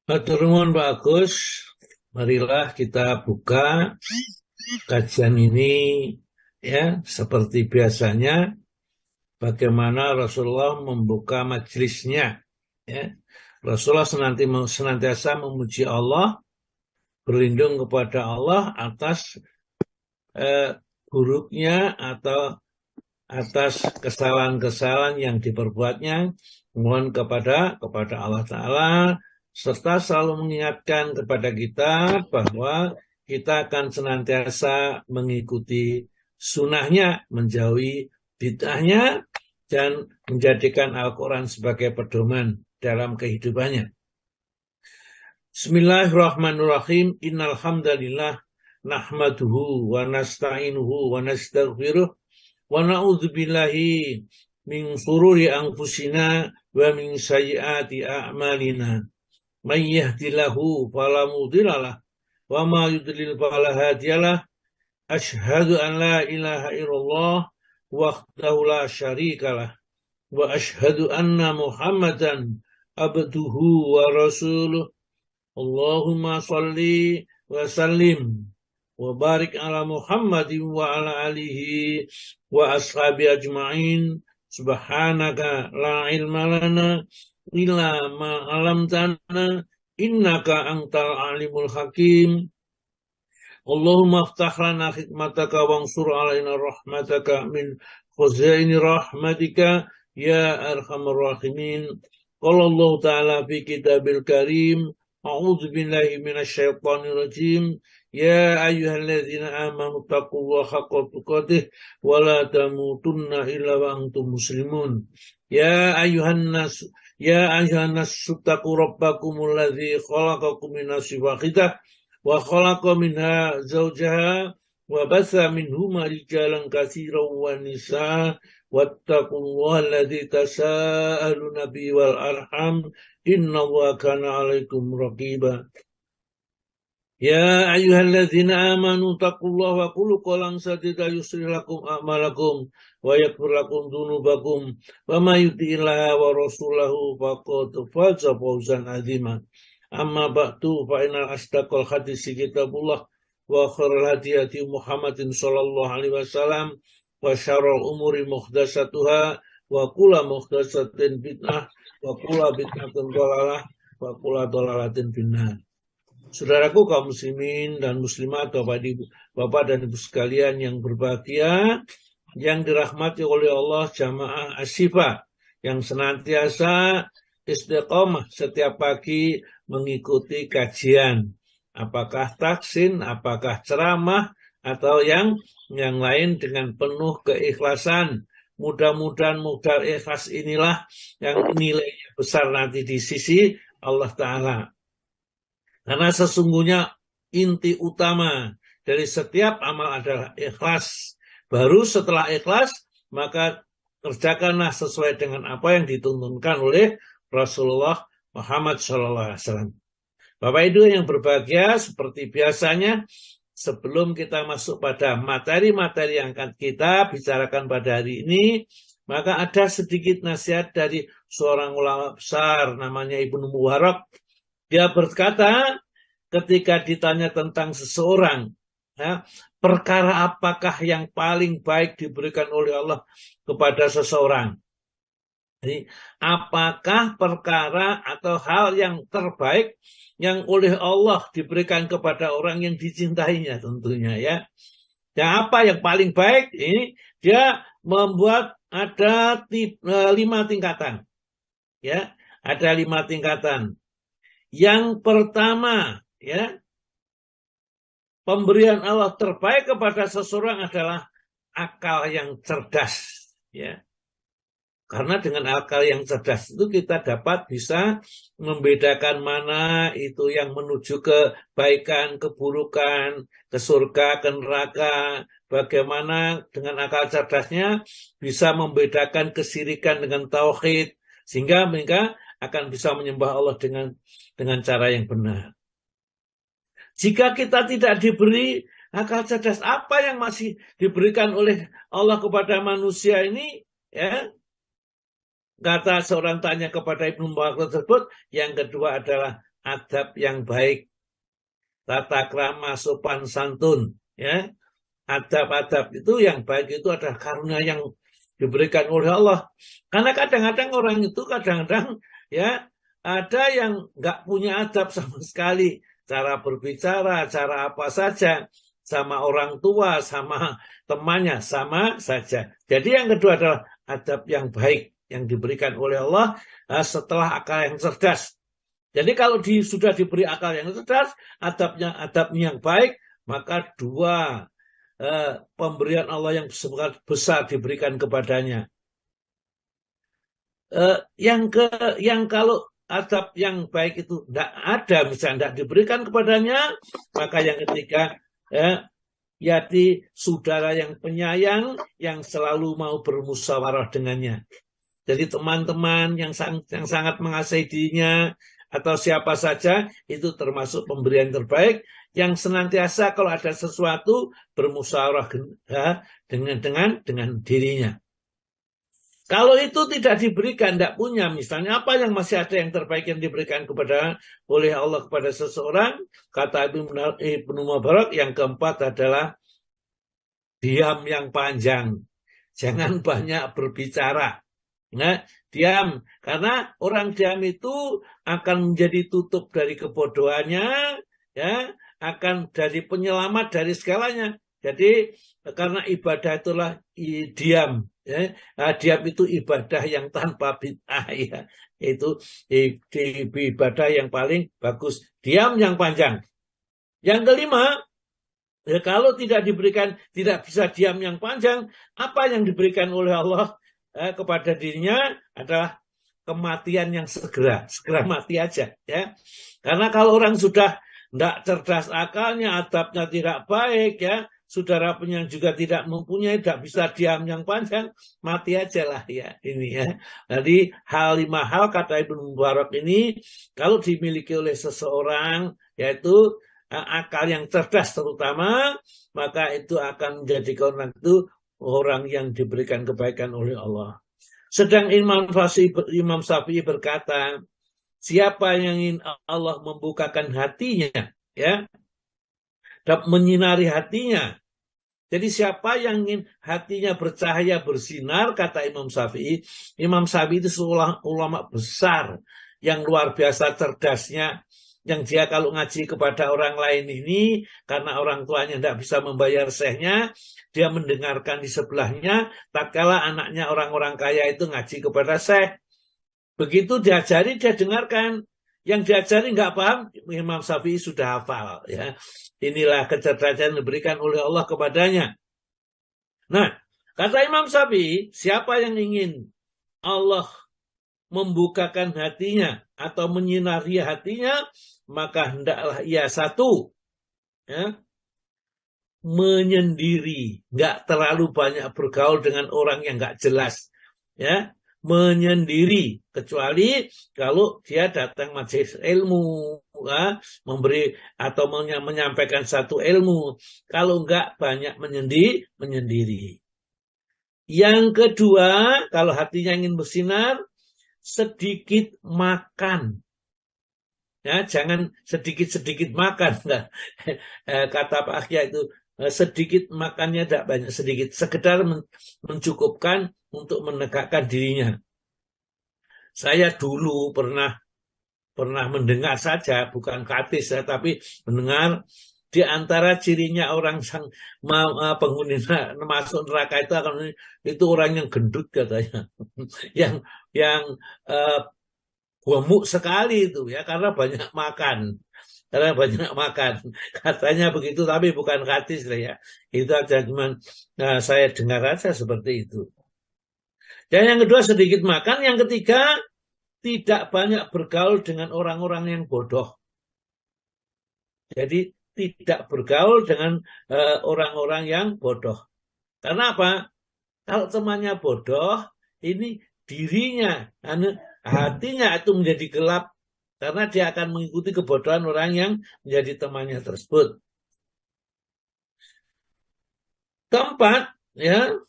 Matur nuwun Pak Agus, marilah kita buka kajian ini ya seperti biasanya bagaimana Rasulullah membuka majelisnya ya. Rasulullah senantiasa memuji Allah, berlindung kepada Allah atas buruknya atau atas kesalahan-kesalahan yang diperbuatnya, mohon kepada Allah Ta'ala, serta selalu mengingatkan kepada kita bahwa kita akan senantiasa mengikuti sunnahnya, menjauhi bid'ahnya, dan menjadikan Al-Quran sebagai pedoman dalam kehidupannya. Bismillahirrahmanirrahim. Innal hamdalillah nahmaduhu wa nasta'inuhu wa nastaghfiruh wa na'udzu billahi min shururi anfusina wa min sayyiati a'malina. May yahdihillahu fala mudhillalah wa ma yudlil fala hadiyalah. Asyhadu an la ilaha illallah wahdahu la syarikalah wa asyhadu anna Muhammadan abduhu wa rasuluh. Allahumma shalli wa sallim wa barik ala Muhammadin wa ala alihi wa ashabi ajma'in. Subhanaka la ilma lana illa ma 'allamtana innaka antal alimul hakim. Allahumma aftah lana hikmataka wansur alaina rahmataka min khuzaini rahmatika ya arhamar rahimin. Qala Allah ta'ala fi kitabil karim, a'udzu billahi minasyaitonir rajim. Ya ayyuhalladzina amanu taqullaha haqqa tuqatih wa la tamutunna illa wa antum muslimun. Ya ayyuhan nas taqu rabbakumul ladzi khalaqakum min nafsin wahidah wa khalaqa minha zawjaha wa batha minhuma rijalan katsiran wa nisaa wattaqullaha alladzi tasaaluna bihi wal arham innallaha kana 'alaikum raqiba. Ya ayyuhalladzina amanu taqullaha wa qulu qawlan sadida yuslih lakum a'malakum wa yaghfir lakum dzunubakum wa may yuti'illaha wa rasulahu faqad faza fawzan 'azima. Amma ba'du fa innal asdaqal hadisi kitabullah wa khairal hadi Muhammadin sallallahu alaihi wasallam wa syarrul umuri muhdatsatuha wa kullu muhdatsatin bid'ah wa kullu bid'atin dhalalah wa kullu dhalalatin finnar. Saudaraku kaum muslimin dan muslimat, Bapak dan Ibu sekalian yang berbahagia, yang dirahmati oleh Allah jamaah Asy-Syifa yang senantiasa istiqomah setiap pagi mengikuti kajian, apakah taksin, apakah ceramah, atau yang lain dengan penuh keikhlasan. Mudah-mudahan modal ikhlas inilah yang nilainya besar nanti di sisi Allah Ta'ala. Karena sesungguhnya inti utama dari setiap amal adalah ikhlas. Baru setelah ikhlas, maka kerjakanlah sesuai dengan apa yang dituntunkan oleh Rasulullah Muhammad SAW. Bapak Ibu yang berbahagia, seperti biasanya, sebelum kita masuk pada materi-materi yang akan kita bicarakan pada hari ini, maka ada sedikit nasihat dari seorang ulama besar, namanya Ibnu Mubarak. Dia berkata, ketika ditanya tentang seseorang, ya, perkara apakah yang paling baik diberikan oleh Allah kepada seseorang? Jadi, apakah perkara atau hal yang terbaik yang oleh Allah diberikan kepada orang yang dicintainya tentunya ya. Dan apa yang paling baik? Ini dia membuat ada 5 tingkatan. Ya, ada 5 tingkatan. Yang pertama, ya, pemberian Allah terbaik kepada seseorang adalah akal yang cerdas, ya. Karena dengan akal yang cerdas itu kita dapat bisa membedakan mana itu yang menuju kebaikan, keburukan, ke surga, ke neraka. Bagaimana dengan akal cerdasnya bisa membedakan kesyirikan dengan tauhid, sehingga mereka akan bisa menyembah Allah dengan cara yang benar. Jika kita tidak diberi akal cerdas, apa yang masih diberikan oleh Allah kepada manusia ini? Ya, kata seorang tanya kepada Ibnu Mubarak tersebut, yang kedua adalah adab yang baik, tata krama sopan santun, ya. Adab-adab itu yang baik itu adalah karunia yang diberikan oleh Allah. Karena kadang-kadang orang itu ya ada yang nggak punya adab sama sekali, cara berbicara, cara apa saja, sama orang tua, sama temannya, sama saja. Jadi yang kedua adalah adab yang baik yang diberikan oleh Allah setelah akal yang cerdas. Jadi kalau sudah diberi akal yang cerdas, adabnya yang baik, maka dua pemberian Allah yang besar diberikan kepadanya. Yang kalau adab yang baik itu tidak ada, misalnya tidak diberikan kepadanya, maka yang ketiga, yaitu saudara yang penyayang yang selalu mau bermusyawarah dengannya. Jadi teman-teman yang sangat mengasihi dirinya atau siapa saja itu termasuk pemberian terbaik yang senantiasa kalau ada sesuatu bermusyawarah dengan dirinya. Kalau itu tidak diberikan, tidak punya, misalnya apa yang masih ada yang terbaik yang diberikan oleh Allah kepada seseorang, kata Ibnu Mubarak, yang keempat adalah diam yang panjang, jangan banyak berbicara. Nah, diam, karena orang diam itu akan menjadi tutup dari kebodohannya, ya, akan dari penyelamat dari segalanya. Jadi karena ibadah itulah diam, ya. Diam itu ibadah yang tanpa bid'ah, ya. Itu ibadah yang paling bagus. Diam yang panjang. Yang kelima, ya, kalau tidak bisa diam yang panjang, apa yang diberikan oleh Allah kepada dirinya adalah kematian yang segera mati aja, ya. Karena kalau orang sudah tidak cerdas akalnya, adabnya tidak baik, ya, saudara penyayang juga tidak mempunyai, tidak bisa diam yang panjang, mati aja lah, ya, ini, ya. Jadi 5 hal kata Ibnu Mubarak ini kalau dimiliki oleh seseorang, yaitu akal yang cerdas terutama, maka itu akan menjadikan orang itu orang yang diberikan kebaikan oleh Allah. Sedang Imam Syafi'i berkata, siapa yang ingin Allah membukakan hatinya, ya, dapat menyinari hatinya. Jadi siapa yang ingin hatinya bercahaya, bersinar, kata Imam Syafi'i itu seorang ulama besar yang luar biasa cerdasnya, yang dia kalau ngaji kepada orang lain ini, karena orang tuanya tidak bisa membayar syekhnya, dia mendengarkan di sebelahnya, tatkala anaknya orang-orang kaya itu ngaji kepada syekh. Begitu diajari, dia dengarkan. Yang diajari nggak paham, Imam Syafi'i sudah hafal. Ya. Inilah kecerdasan yang diberikan oleh Allah kepadanya. Nah, kata Imam Syafi'i, siapa yang ingin Allah membukakan hatinya atau menyinari hatinya, maka hendaklah ia satu, ya, menyendiri, nggak terlalu banyak bergaul dengan orang yang nggak jelas, ya, menyendiri, kecuali kalau dia datang majelis ilmu, ya, memberi atau menyampaikan satu ilmu. Kalau nggak banyak menyendiri. Yang kedua, kalau hatinya ingin bersinar, sedikit makan. Ya, jangan sedikit-sedikit makan. Nah, kata Pak Akhya itu sedikit makannya tidak banyak, sedikit. Sekedar mencukupkan untuk menegakkan dirinya. Saya dulu pernah mendengar saja, bukan hadis ya, tapi mendengar di antara cirinya orang sang penghuni masuk neraka itu orang yang gendut katanya. yang gemuk sekali itu, ya, karena banyak makan. Katanya begitu, tapi bukan hadis lah, ya. Itu aja cuman saya dengar aja seperti itu. Dan yang kedua sedikit makan, yang ketiga tidak banyak bergaul dengan orang-orang yang bodoh. Jadi tidak bergaul dengan orang-orang yang bodoh. Karena apa? Kalau temannya bodoh, ini dirinya, hatinya itu menjadi gelap karena dia akan mengikuti kebodohan orang yang menjadi temannya tersebut. Keempat, ya,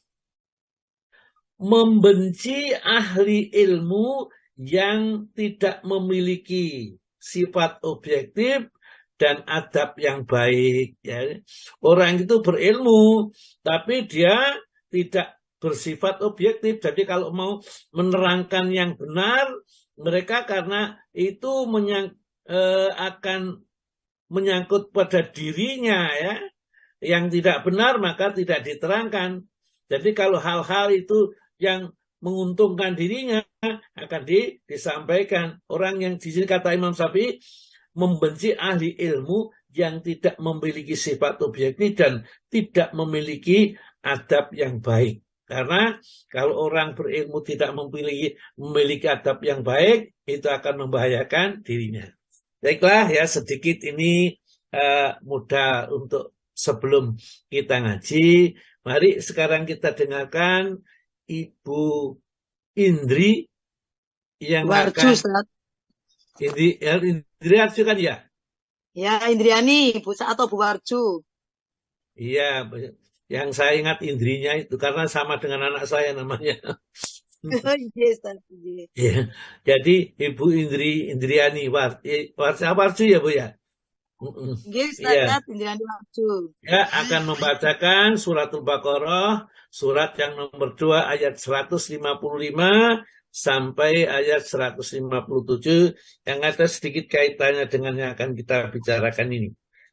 membenci ahli ilmu yang tidak memiliki sifat objektif dan adab yang baik. Ya. Orang itu berilmu, tapi dia tidak bersifat objektif. Jadi kalau mau menerangkan yang benar, mereka karena itu akan menyangkut pada dirinya, ya, yang tidak benar maka tidak diterangkan. Jadi kalau hal-hal itu yang menguntungkan dirinya akan disampaikan. Orang yang di sini kata Imam Syafi'i membenci ahli ilmu yang tidak memiliki sifat objektif dan tidak memiliki adab yang baik. Karena kalau orang berilmu tidak memiliki adab yang baik, itu akan membahayakan dirinya. Baiklah ya, sedikit ini mudah untuk sebelum kita ngaji. Mari sekarang kita dengarkan Ibu Indri yang Warju, akan Indri Arju kan ya? Ya, Indriani, Bu atau Bu Warju. Iya, yang saya ingat Indrinya itu karena sama dengan anak saya namanya. Yes, Ya, jadi Ibu Indriani Warju ya Bu ya? Yes, Iya. Indriani Warju. Ya, akan membacakan suratul Baqarah, surat yang nomor 2 ayat 155 sampai ayat 157 yang ada sedikit kaitannya dengan yang akan kita bicarakan ini.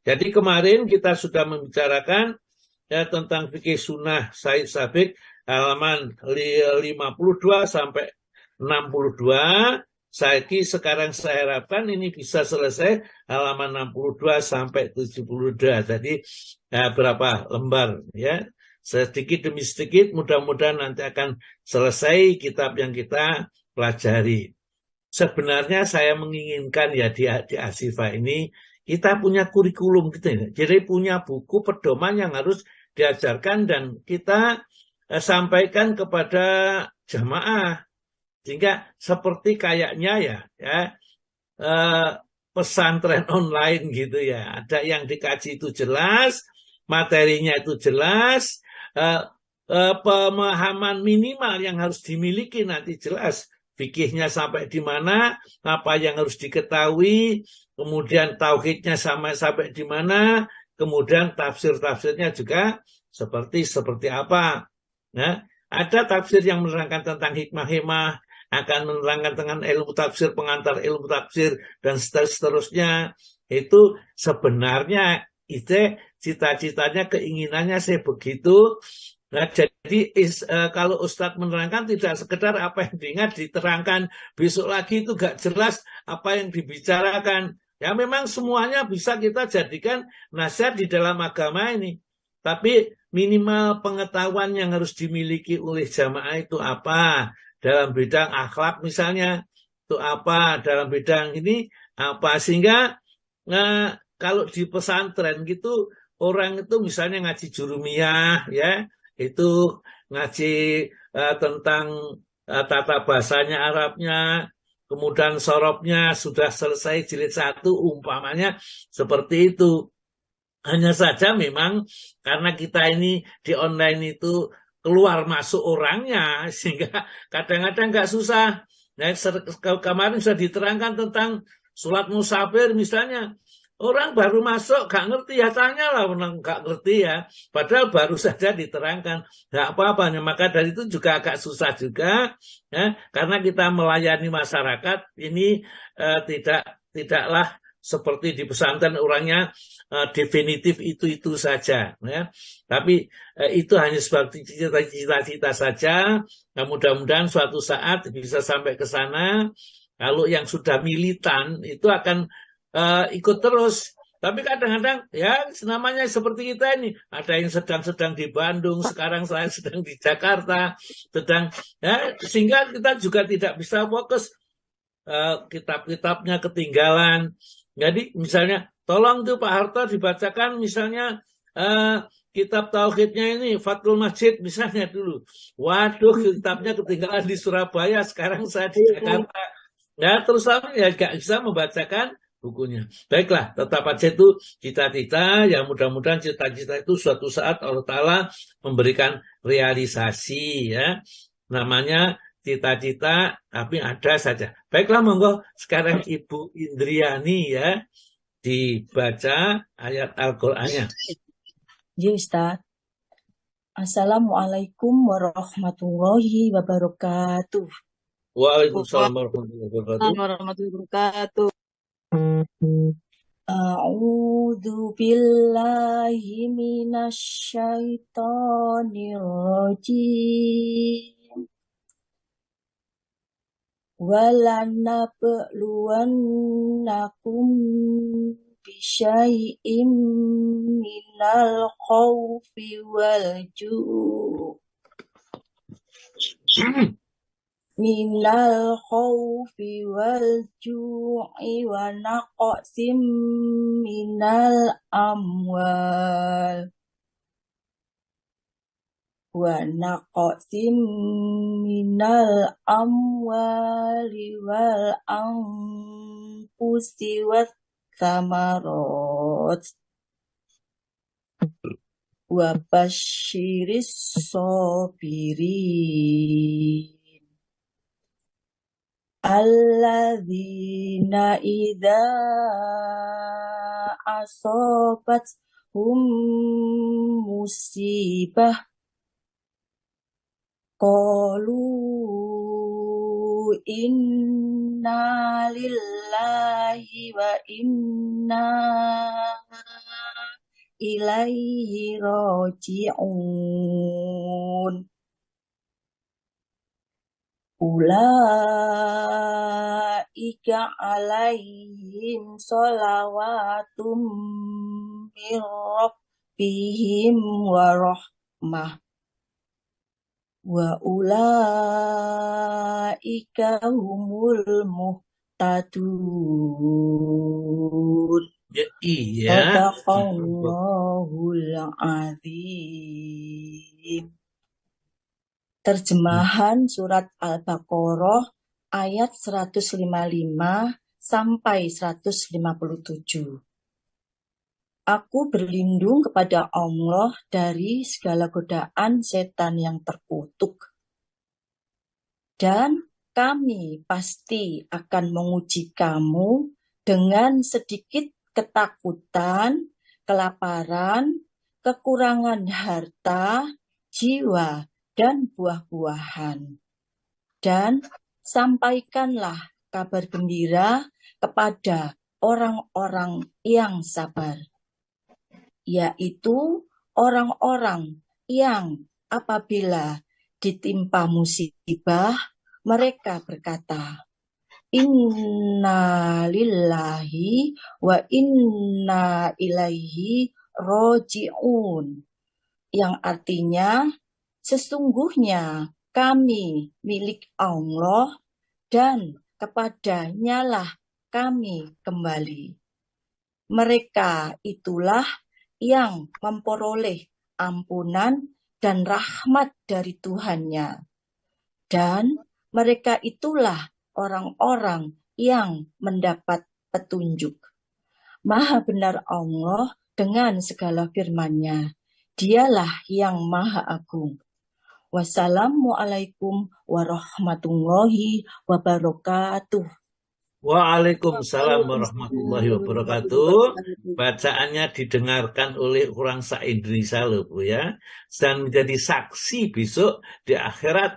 Jadi kemarin kita sudah membicarakan ya, tentang fikih sunnah Said Sabiq halaman 52 sampai 62. Sekarang saya harapkan ini bisa selesai halaman 62 sampai 72. Jadi berapa lembar ya? Sedikit demi sedikit mudah-mudahan nanti akan selesai kitab yang kita pelajari. Sebenarnya saya menginginkan ya di Ashifa ini kita punya kurikulum gitu ya. Jadi punya buku pedoman yang harus diajarkan dan kita sampaikan kepada jamaah. Sehingga seperti kayaknya ya pesantren online gitu ya. Ada yang dikaji itu jelas, materinya itu jelas, pemahaman minimal yang harus dimiliki nanti jelas. Fikihnya sampai di mana, apa yang harus diketahui, kemudian tauhidnya sampai di mana, kemudian tafsir-tafsirnya juga seperti apa. Nah, ada tafsir yang menerangkan tentang hikmah-hikmah, akan menerangkan tentang ilmu tafsir, pengantar ilmu tafsir, dan seterusnya. Itu sebenarnya itu cita-citanya, keinginannya saya begitu. Nah, jadi kalau Ustadz menerangkan tidak sekedar apa yang diingat diterangkan, besok lagi itu gak jelas apa yang dibicarakan. Ya memang semuanya bisa kita jadikan nasihat di dalam agama ini. Tapi minimal pengetahuan yang harus dimiliki oleh jamaah itu apa? Dalam bidang akhlak misalnya, itu apa? Dalam bidang ini apa? Sehingga kalau di pesantren gitu, orang itu misalnya ngaji jurumiyah ya, itu ngaji tentang tata bahasanya Arabnya, kemudian sorobnya sudah selesai jilid 1 umpamanya seperti itu. Hanya saja memang karena kita ini di online itu keluar masuk orangnya sehingga kadang-kadang nggak susah. Nah, kemarin sudah diterangkan tentang sholat musafir misalnya. Orang baru masuk, gak ngerti ya, tanyalah orang gak ngerti ya. Padahal baru saja diterangkan. Gak apa-apa, maka dari itu juga agak susah juga. Ya, karena kita melayani masyarakat, ini tidaklah seperti di pesantren orangnya definitif itu saja. Ya. Tapi itu hanya seperti cita-cita saja. Nah, mudah-mudahan suatu saat bisa sampai ke sana. Kalau yang sudah militan, itu akan ikut terus. Tapi kadang-kadang ya namanya seperti kita ini, ada yang sedang di Bandung, sekarang saya sedang di Jakarta, ya, sehingga kita juga tidak bisa fokus, kitab-kitabnya ketinggalan. Jadi misalnya tolong tuh Pak Harto dibacakan misalnya kitab tauhidnya ini Fathul Majid misalnya dulu. Waduh, kitabnya ketinggalan di Surabaya, sekarang saya di Jakarta. Ya terus ya gak bisa membacakan bukunya. Baiklah, tetap aja itu cita-cita, yang mudah-mudahan cita-cita itu suatu saat Allah Ta'ala memberikan realisasi ya. Namanya cita-cita, tapi ada saja. Baiklah, monggo sekarang Ibu Indriani ya, dibaca ayat Al-Qur'annya. Ya Ustaz. Assalamualaikum warahmatullahi wabarakatuh. Waalaikumsalam warahmatullahi wabarakatuh. Warahmatullahi wabarakatuh. A'udzu billahi minasyaitonir rajim. Walanabluwannakum bisyai'im minal khawfi wal ju' minal khawfi wal ju'i wa naqsim minal amwal wal anfusi wat thamarat wa basyiris sabirin alladzina idza asobathum musibah qalu inna lillahi wa inna ilaihi raji'un. Ulaika alaihim sholawatum min rabbihim wa rahmah wa ulaika humul muhtadun. Ya, iya. Sadaqallahul azim. Terjemahan surat Al-Baqarah ayat 155 sampai 157. Aku berlindung kepada Allah dari segala godaan setan yang terkutuk. Dan kami pasti akan menguji kamu dengan sedikit ketakutan, kelaparan, kekurangan harta, jiwa, dan buah-buahan. Dan sampaikanlah kabar gembira kepada orang-orang yang sabar, yaitu orang-orang yang apabila ditimpa musibah, mereka berkata, Inna lillahi wa inna ilaihi roji'un. Yang artinya, sesungguhnya kami milik Allah dan kepadanya lah kami kembali. Mereka itulah yang memperoleh ampunan dan rahmat dari Tuhannya. Dan mereka itulah orang-orang yang mendapat petunjuk. Maha benar Allah dengan segala firman-Nya. Dialah yang Maha Agung. Wassalamualaikum warahmatullahi wabarakatuh. Waalaikumsalam warahmatullahi wabarakatuh. Bacaannya didengarkan oleh orang se-Indonesia loh Bu ya. Dan menjadi saksi besok di akhirat.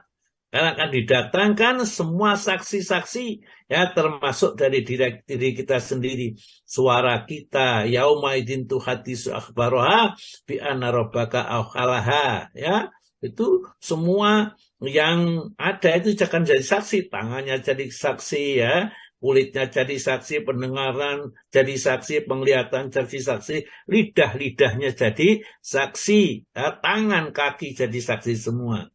Karena akan didatangkan semua saksi-saksi ya, termasuk dari diri kita sendiri. Suara kita, yaumaidin tuhadisu akhbaroha bi anna rabbaka aukhalaha ya. Itu semua yang ada itu akan jadi saksi. Tangannya jadi saksi ya, kulitnya jadi saksi, pendengaran jadi saksi, penglihatan jadi saksi, lidah-lidahnya jadi saksi ya, tangan kaki jadi saksi semua.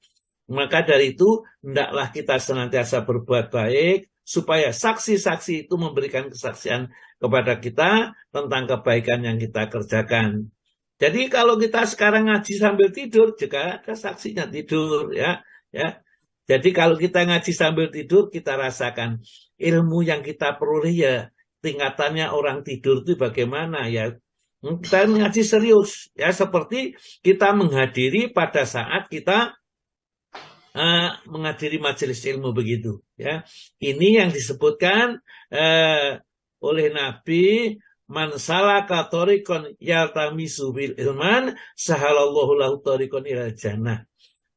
Maka dari itu hendaklah kita senantiasa berbuat baik supaya saksi-saksi itu memberikan kesaksian kepada kita tentang kebaikan yang kita kerjakan. Jadi kalau kita sekarang ngaji sambil tidur juga ada saksinya tidur ya. Jadi kalau kita ngaji sambil tidur kita rasakan ilmu yang kita peroleh ya tingkatannya orang tidur itu bagaimana ya. Kita ngaji serius ya, seperti kita menghadiri pada saat kita menghadiri majelis ilmu begitu ya. Ini yang disebutkan oleh Nabi, man salaka thariqan yaltamisu bil ilman sahalallahu lahu thariqan ilal jannah.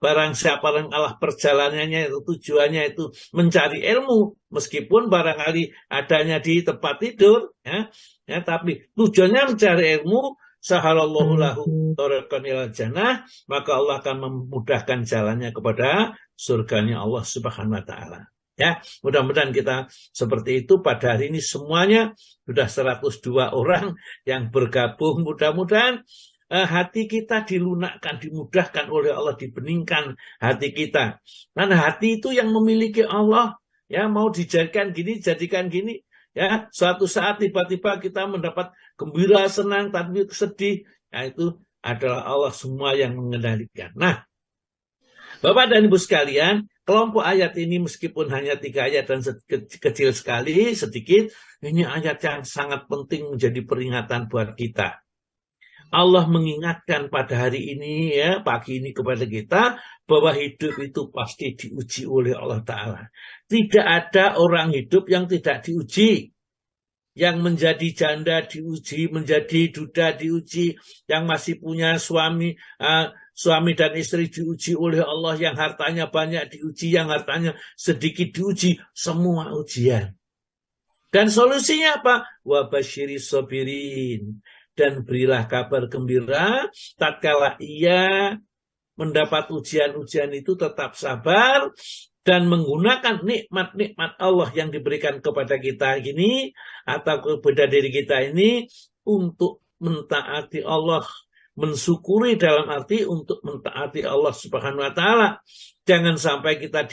Barang siapa yang Allah perjalanannya itu tujuannya itu mencari ilmu, meskipun barangkali adanya di tempat tidur ya, tapi tujuannya mencari ilmu, sahalallahu lahu thariqan ilal jannah, maka Allah akan memudahkan jalannya kepada surganya Allah Subhanahu wa taala. Ya, mudah-mudahan kita seperti itu. Pada hari ini semuanya sudah 102 orang yang bergabung. Mudah-mudahan hati kita dilunakkan, dimudahkan oleh Allah, dibeningkan hati kita. Karena hati itu yang memiliki Allah, ya, mau dijadikan gini, jadikan gini. Ya, suatu saat tiba-tiba kita mendapat gembira, senang, tapi sedih. Ya, itu adalah Allah semua yang mengendalikan. Nah, Bapak dan Ibu sekalian, kelompok ayat ini meskipun hanya 3 ayat dan kecil sekali, sedikit, ini ayat yang sangat penting menjadi peringatan buat kita. Allah mengingatkan pada hari ini, ya, pagi ini kepada kita, bahwa hidup itu pasti diuji oleh Allah Ta'ala. Tidak ada orang hidup yang tidak diuji. Yang menjadi janda diuji, menjadi duda diuji, yang masih punya suami dan istri diuji oleh Allah, yang hartanya banyak diuji, yang hartanya sedikit diuji, semua ujian. Dan solusinya apa? Wa basyiris sabirin. Dan berilah kabar gembira tatkala ia mendapat ujian-ujian itu tetap sabar dan menggunakan nikmat-nikmat Allah yang diberikan kepada kita ini atau kepada diri kita ini untuk mentaati Allah, mensyukuri dalam arti untuk mentaati Allah Subhanahu wa taala. Jangan sampai kita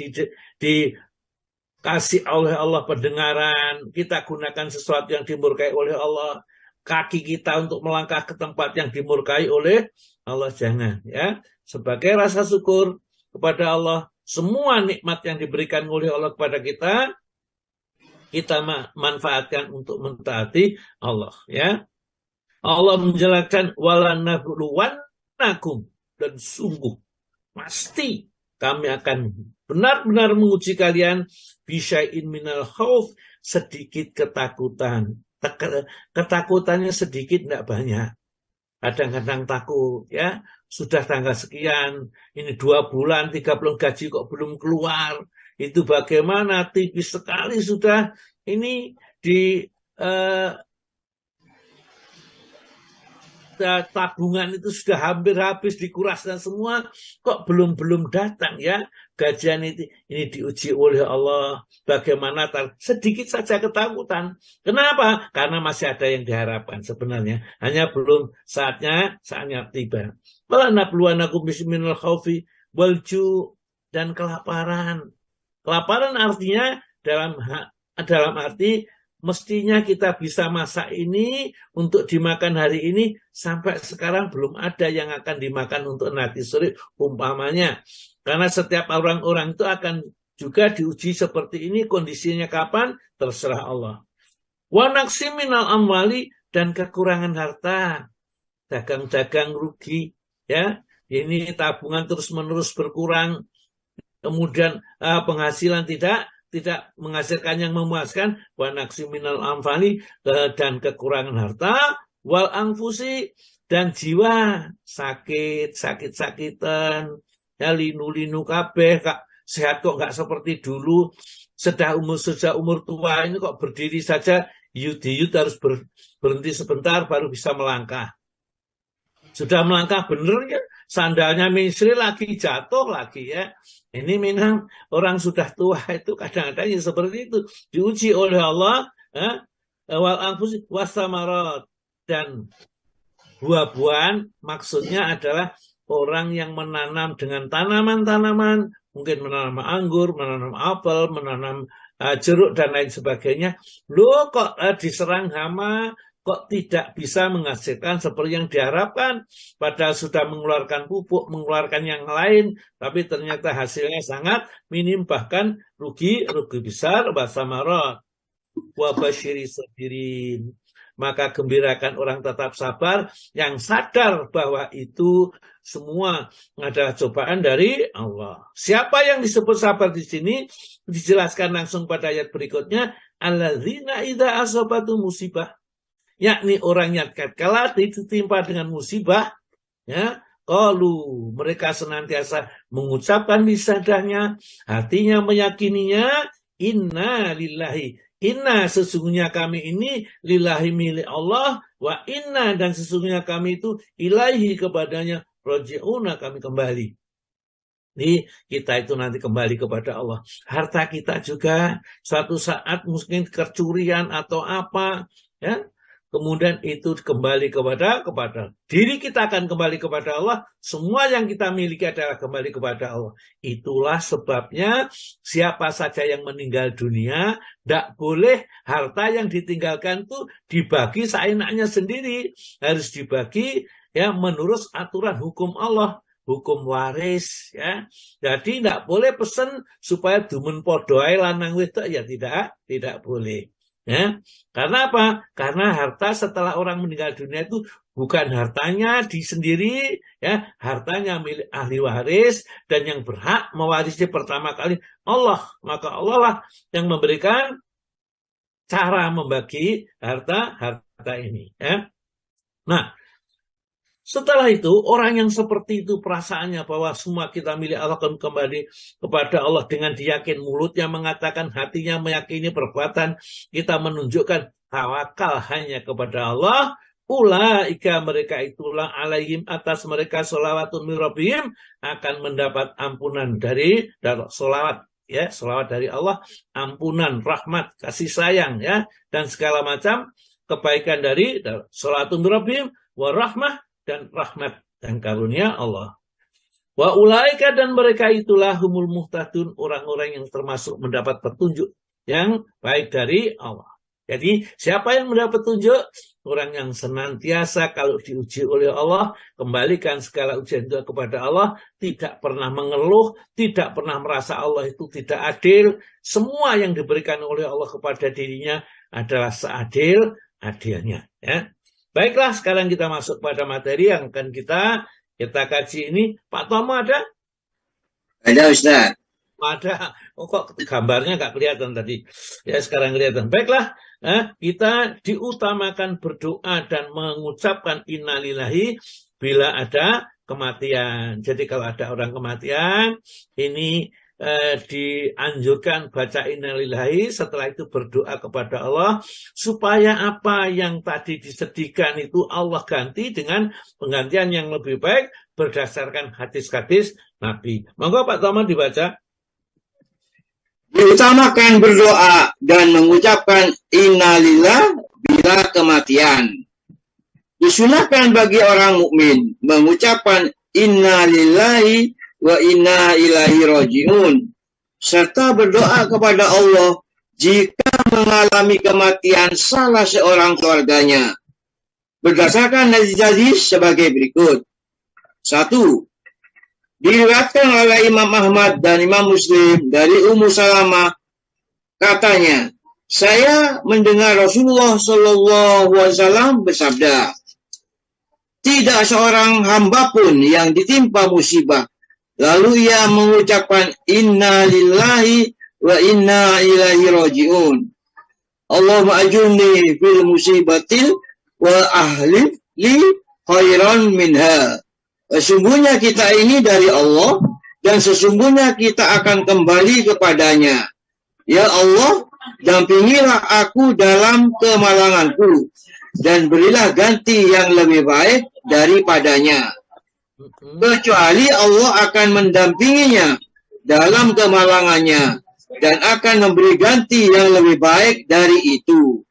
dikasih oleh Allah pendengaran, kita gunakan sesuatu yang dimurkai oleh Allah, kaki kita untuk melangkah ke tempat yang dimurkai oleh Allah, jangan, ya. Sebagai rasa syukur kepada Allah, semua nikmat yang diberikan oleh Allah kepada kita manfaatkan untuk mentaati Allah, ya. Allah menjelaskan walanabluwannakum, dan sungguh pasti kami akan benar-benar menguji kalian bisyai'in minal khauf, sedikit ketakutan. Ketakutannya sedikit, tidak banyak. Kadang-kadang takut, ya, sudah tanggal sekian, ini 2 bulan, 3 bulan gaji kok belum keluar. Itu bagaimana? Tipis sekali sudah ini di tabungan itu sudah hampir habis, dikuras dan semua, kok belum datang, ya. Gajian ini diuji oleh Allah. Bagaimana sedikit saja ketakutan. Kenapa? Karena masih ada yang diharapkan sebenarnya. Hanya belum saatnya tiba. Walanabluwannakum bisminal khaufi walju, dan kelaparan. Kelaparan artinya dalam arti mestinya kita bisa masak ini untuk dimakan hari ini, sampai sekarang belum ada yang akan dimakan untuk nanti sore umpamanya. Karena setiap orang-orang itu akan juga diuji seperti ini, kondisinya kapan? Terserah Allah. Wa naqsim minal amwali, dan kekurangan harta. Dagang-dagang rugi, ya. Ini tabungan terus-menerus berkurang. Kemudian penghasilan tidak menghasilkan yang memuaskan, wa naqsim minal amwali, dan kekurangan harta, wal anfusi, dan jiwa sakit-sakitan, ya, linu-linu kabeh, sehat kok nggak seperti dulu, sudah umur tua ini kok berdiri saja yud harus berhenti sebentar baru bisa melangkah. Sudah melangkah bener ya, sandalnya misri lagi jatuh lagi, ya. Ini memang orang sudah tua itu kadang-kadang seperti itu, diuji oleh Allah, wal anfusi wasamarat, dan buah-buahan maksudnya adalah orang yang menanam dengan tanaman-tanaman, mungkin menanam anggur, menanam apel, menanam jeruk dan lain sebagainya. Loh, kok diserang hama, kok tidak bisa menghasilkan seperti yang diharapkan, padahal sudah mengeluarkan pupuk, mengeluarkan yang lain, tapi ternyata hasilnya sangat minim, bahkan rugi besar. Wasamarat wa basyiris sabirin, maka gembirakan orang tetap sabar yang sadar bahwa itu semua adalah cobaan dari Allah. Siapa yang disebut sabar di sini? Dijelaskan langsung pada ayat berikutnya, alladzina idza asabatu musibah, yakni orang yang tatkala ditimpa dengan musibah, ya, qalu, mereka senantiasa mengucapkan lisannya, hatinya meyakininya, inna lillahi, inna sesungguhnya kami ini lillahi milik Allah, wa inna dan sesungguhnya kami itu ilaihi kepadanya roji'una kami kembali. Jadi kita itu nanti kembali kepada Allah. Harta kita juga suatu saat mungkin kecurian atau apa, ya. Kemudian itu kembali kepada diri kita akan kembali kepada Allah. Semua yang kita miliki adalah kembali kepada Allah. Itulah sebabnya siapa saja yang meninggal dunia, tidak boleh harta yang ditinggalkan itu dibagi seenaknya sendiri. Harus dibagi ya menurut aturan hukum Allah. Hukum waris, ya. Jadi tidak boleh pesan supaya dumen podoai lanang wedok, ya tidak boleh. Ya, karena apa? Karena harta setelah orang meninggal dunia itu bukan hartanya di sendiri, ya, hartanya milik ahli waris dan yang berhak mewarisi pertama kali Allah. Maka Allah lah yang memberikan cara membagi harta ini. Ya. Nah, setelah itu, orang yang seperti itu perasaannya bahwa semua kita milik Allah akan kembali kepada Allah dengan diyakin mulutnya mengatakan, hatinya meyakini, perbuatan kita menunjukkan tawakal hanya kepada Allah. Ulaika mereka itulah alaihim atas mereka sholawatun min rabbihim akan mendapat ampunan dari sholawat. Ya, sholawat dari Allah, ampunan, rahmat, kasih sayang, ya, dan segala macam kebaikan dari sholawatun min rabbihim wa rahmah, dan rahmat dan karunia Allah. Wa ulaika dan mereka itulah humul muhtadun, orang-orang yang termasuk mendapat petunjuk yang baik dari Allah. Jadi siapa yang mendapat petunjuk? Orang yang senantiasa kalau diuji oleh Allah, kembalikan segala ujian itu kepada Allah, tidak pernah mengeluh, tidak pernah merasa Allah itu tidak adil. Semua yang diberikan oleh Allah kepada dirinya adalah seadil-adilnya, ya. Baiklah, sekarang kita masuk pada materi yang akan kita kaji ini. Pak Tomo ada? Ada, Ustaz. Ada. Oh, kok gambarnya nggak kelihatan tadi. Ya, sekarang kelihatan. Baiklah, kita diutamakan berdoa dan mengucapkan innalillahi bila ada kematian. Jadi kalau ada orang kematian, ini dianjurkan baca innalillahi, setelah itu berdoa kepada Allah supaya apa yang tadi disedihkan itu Allah ganti dengan penggantian yang lebih baik berdasarkan hadis-hadis Nabi. Monggo Pak Tomo dibaca. Diutamakan berdoa dan mengucapkan innalillah bila kematian. Disunahkan bagi orang mukmin mengucapkan innalillahi wa inna ilaihi raji'un, serta berdoa kepada Allah jika mengalami kematian salah seorang keluarganya. Berdasarkan hadis sebagai berikut. 1. Diriwayatkan oleh Imam Ahmad dan Imam Muslim dari Ummu Salamah, katanya, saya mendengar Rasulullah SAW bersabda, tidak seorang hamba pun yang ditimpa musibah lalu ia mengucapkan inna lillahi wa inna ilaihi raji'un, Allahumma ajurni fil musibatil wa ahlif li khairan minha. Sesungguhnya kita ini dari Allah dan sesungguhnya kita akan kembali kepadanya. Ya Allah, dampingilah aku dalam kemalanganku dan berilah ganti yang lebih baik daripadanya. Kecuali Allah akan mendampinginya dalam kemalangannya dan akan memberi ganti yang lebih baik dari itu.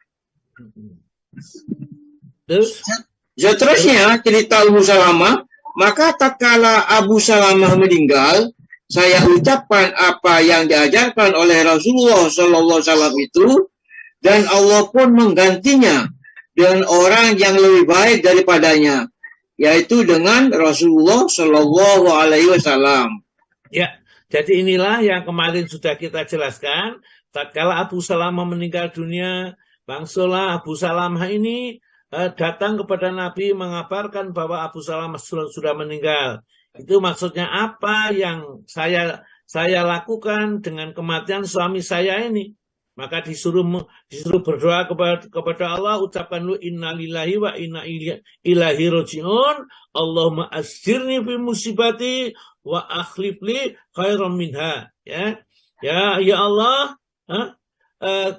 Seterusnya cerita Ummu Salamah, maka tatkala Abu Salamah meninggal, saya ucapkan apa yang diajarkan oleh Rasulullah SAW itu, dan Allah pun menggantinya dengan orang yang lebih baik daripadanya, yaitu dengan Rasulullah Shallallahu Alaihi Wasallam. Ya, jadi inilah yang kemarin sudah kita jelaskan. Tatkala Abu Salamah meninggal dunia, bangsalah Abu Salamah ini datang kepada Nabi mengabarkan bahwa Abu Salamah sudah meninggal. Itu maksudnya apa yang saya lakukan dengan kematian suami saya ini. Maka disuruh berdoa kepada Allah, ucapkan lu innalillahi wa inna ilaihi raji'un, Allahumma asjirni fi musibati wa akhlifli khairan minha. Ya Allah,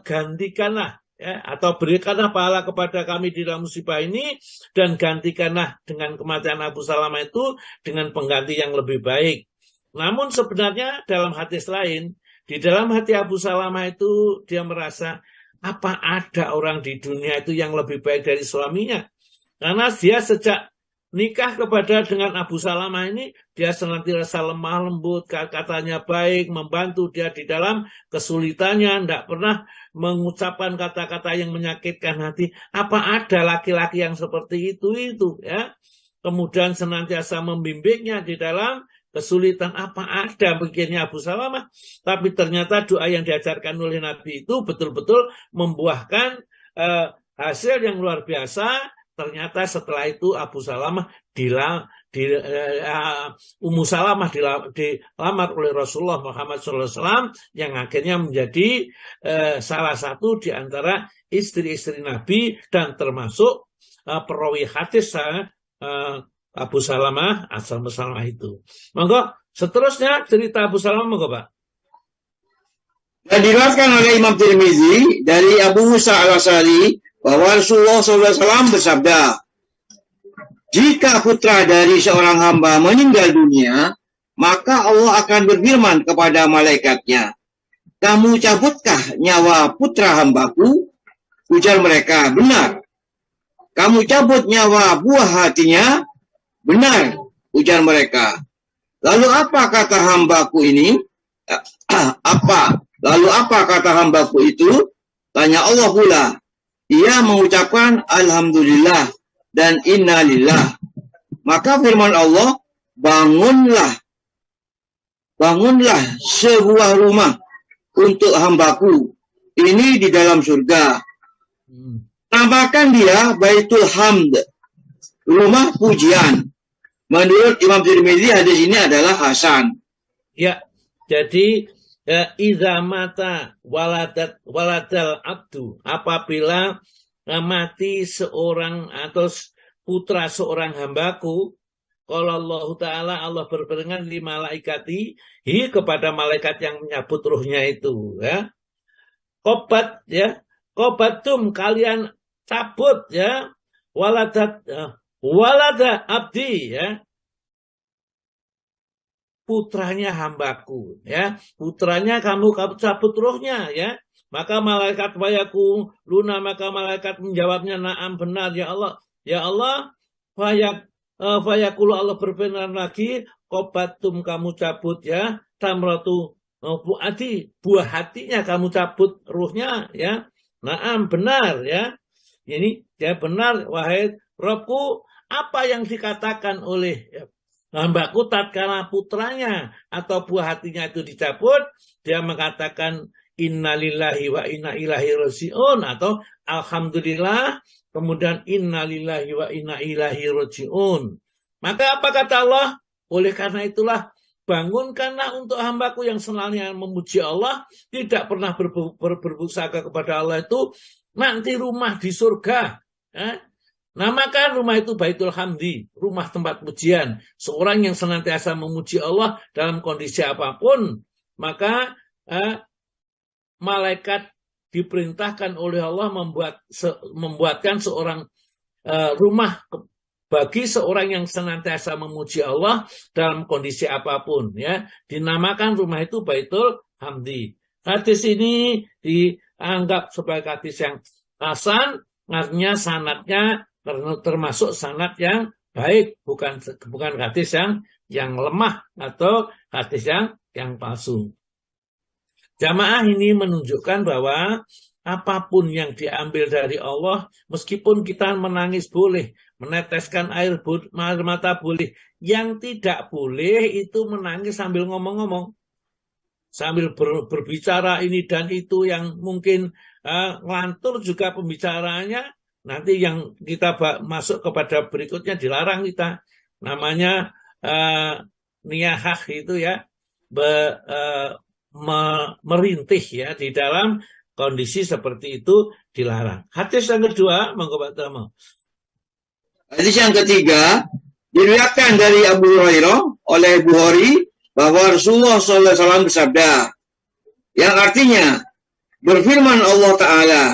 gantikanlah atau berikanlah pahala kepada kami di dalam musibah ini, dan gantikanlah dengan kematian Abu Salamah itu dengan pengganti yang lebih baik. Namun sebenarnya dalam hadis lain, di dalam hati Abu Salamah itu dia merasa, apa ada orang di dunia itu yang lebih baik dari suaminya? Karena dia sejak nikah dengan Abu Salamah ini, dia senantiasa lemah lembut, katanya baik, membantu dia di dalam kesulitannya, tidak pernah mengucapkan kata-kata yang menyakitkan hati. Apa ada laki-laki yang seperti itu ya? Kemudian senantiasa membimbingnya di dalam kesulitan. Apa ada pikirnya Abu Salamah? Tapi ternyata doa yang diajarkan oleh Nabi itu betul-betul membuahkan hasil yang luar biasa. Ternyata setelah itu Abu Salamah Ummu Salamah dilamar oleh Rasulullah Muhammad SAW, yang akhirnya menjadi salah satu di antara istri-istri Nabi dan termasuk perawi hadis Abu Salamah itu. Monggo seterusnya cerita Abu Salamah, monggo Pak. Dan diriwayatkan oleh Imam Tirmizi dari Abu Musa al-Asy'ari bahwa Rasulullah SAW bersabda, jika putra dari seorang hamba meninggal dunia, maka Allah akan berfirman kepada malaikatnya, kamu cabutkah nyawa putra hambaku? Ujar mereka, benar. Kamu cabut nyawa buah hatinya? Benar, ujar mereka. Lalu apa kata hambaku ini? Lalu apa kata hambaku itu? Tanya Allah pula. Ia mengucapkan alhamdulillah dan innalillah. Maka firman Allah, bangunlah sebuah rumah untuk hambaku ini di dalam surga. Namakan dia Baitul Hamd, rumah pujian. Menurut Imam Tirmizi, hadis ini adalah hasan. Ya, jadi idza mata waladal abdu, apabila mati seorang atau putra seorang hambaku, kalau Allah Ta'ala, Allah berperingatan di malaikati kepada malaikat yang menyabut ruhnya itu, ya. Kobatum, kalian cabut, ya, walada abdi, ya, putranya hambaku, ya, putranya kamu cabut rohnya, ya. Maka malaikat wayaku luna, maka malaikat menjawabnya, na'am, benar ya Allah, ya Allah. Fayakulu, Allah berfirman lagi, kobatum, kamu cabut, ya, tamratu fuadi, buah hatinya kamu cabut ruhnya, ya. Na'am, benar, ya. Ini dia benar, wahai Robku, apa yang dikatakan oleh hambaku tatkala putranya atau buah hatinya itu dicabut, dia mengatakan innalillahi wa inna ilaihi raji'un, atau alhamdulillah, kemudian innalillahi wa inna ilaihi raji'un. Maka apa kata Allah? Oleh karena itulah, bangunkanlah untuk hambaku yang selalu memuji Allah, tidak pernah berpusaka kepada Allah itu, nanti rumah di surga. Namakan rumah itu Baitul Hamdi, rumah tempat pujian. Seorang yang senantiasa memuji Allah dalam kondisi apapun, maka malaikat diperintahkan oleh Allah membuatkan seorang rumah bagi seorang yang senantiasa memuji Allah dalam kondisi apapun, ya. Dinamakan rumah itu Baitul Hamdi. Hadis ini dianggap sebagai hadis yang hasan, artinya sanadnya termasuk sanad yang baik, bukan hadis yang lemah atau hadis yang palsu. Jamaah ini menunjukkan bahwa apapun yang diambil dari Allah, meskipun kita menangis boleh, meneteskan air mata boleh, yang tidak boleh itu menangis sambil ngomong-ngomong, sambil berbicara ini dan itu yang mungkin ngelantur juga pembicaraannya. nanti yang kita masuk kepada berikutnya dilarang kita. Namanya niyahah itu ya, merintih ya, di dalam kondisi seperti itu dilarang. Hadis yang kedua, monggo Pak Tama. Hadis yang ketiga diriwayatkan dari Abu Hurairah oleh Bukhari bahwa Rasulullah SAW bersabda, yang artinya berfirman Allah Ta'ala,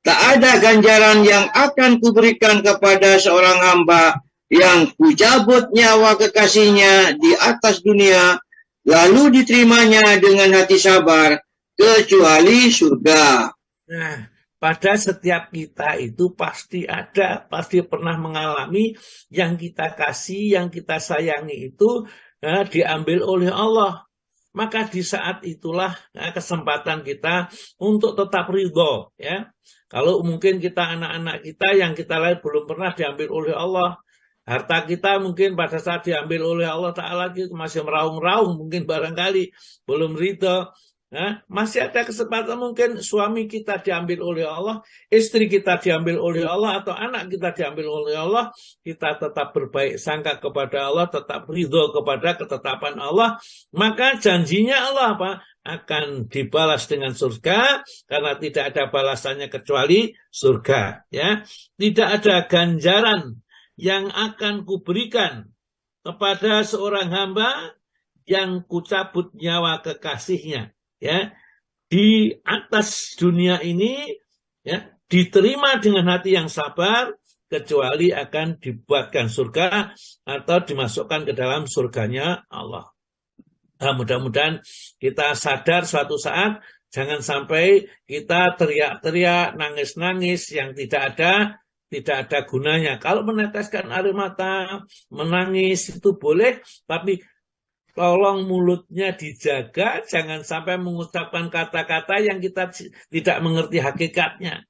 tak ada ganjaran yang akan kuberikan kepada seorang hamba yang kucabut nyawa kekasihnya di atas dunia, lalu diterimanya dengan hati sabar, kecuali surga. Nah, pada setiap kita itu pasti pernah mengalami yang kita kasih, yang kita sayangi itu diambil oleh Allah. Maka di saat itulah kesempatan kita untuk tetap ridho, ya. Kalau mungkin kita anak-anak kita yang kita lihat belum pernah diambil oleh Allah, harta kita mungkin pada saat diambil oleh Allah Ta'ala kita masih meraung-raung, mungkin barangkali belum ridho. Nah, masih ada kesempatan mungkin suami kita diambil oleh Allah, istri kita diambil oleh Allah, atau anak kita diambil oleh Allah. Kita tetap berbaik sangka kepada Allah, tetap ridho kepada ketetapan Allah. Maka janjinya Allah apa? Akan dibalas dengan surga, karena tidak ada balasannya kecuali surga. Ya, tidak ada ganjaran yang akan kuberikan kepada seorang hamba yang kucabut nyawa kekasihnya, ya, di atas dunia ini, ya, diterima dengan hati yang sabar, kecuali akan dibuatkan surga atau dimasukkan ke dalam surganya Allah. Nah, mudah-mudahan kita sadar suatu saat, jangan sampai kita teriak-teriak, nangis-nangis yang tidak ada gunanya. Kalau meneteskan air mata, menangis itu boleh, tapi tolong mulutnya dijaga, jangan sampai mengucapkan kata-kata yang kita tidak mengerti hakikatnya.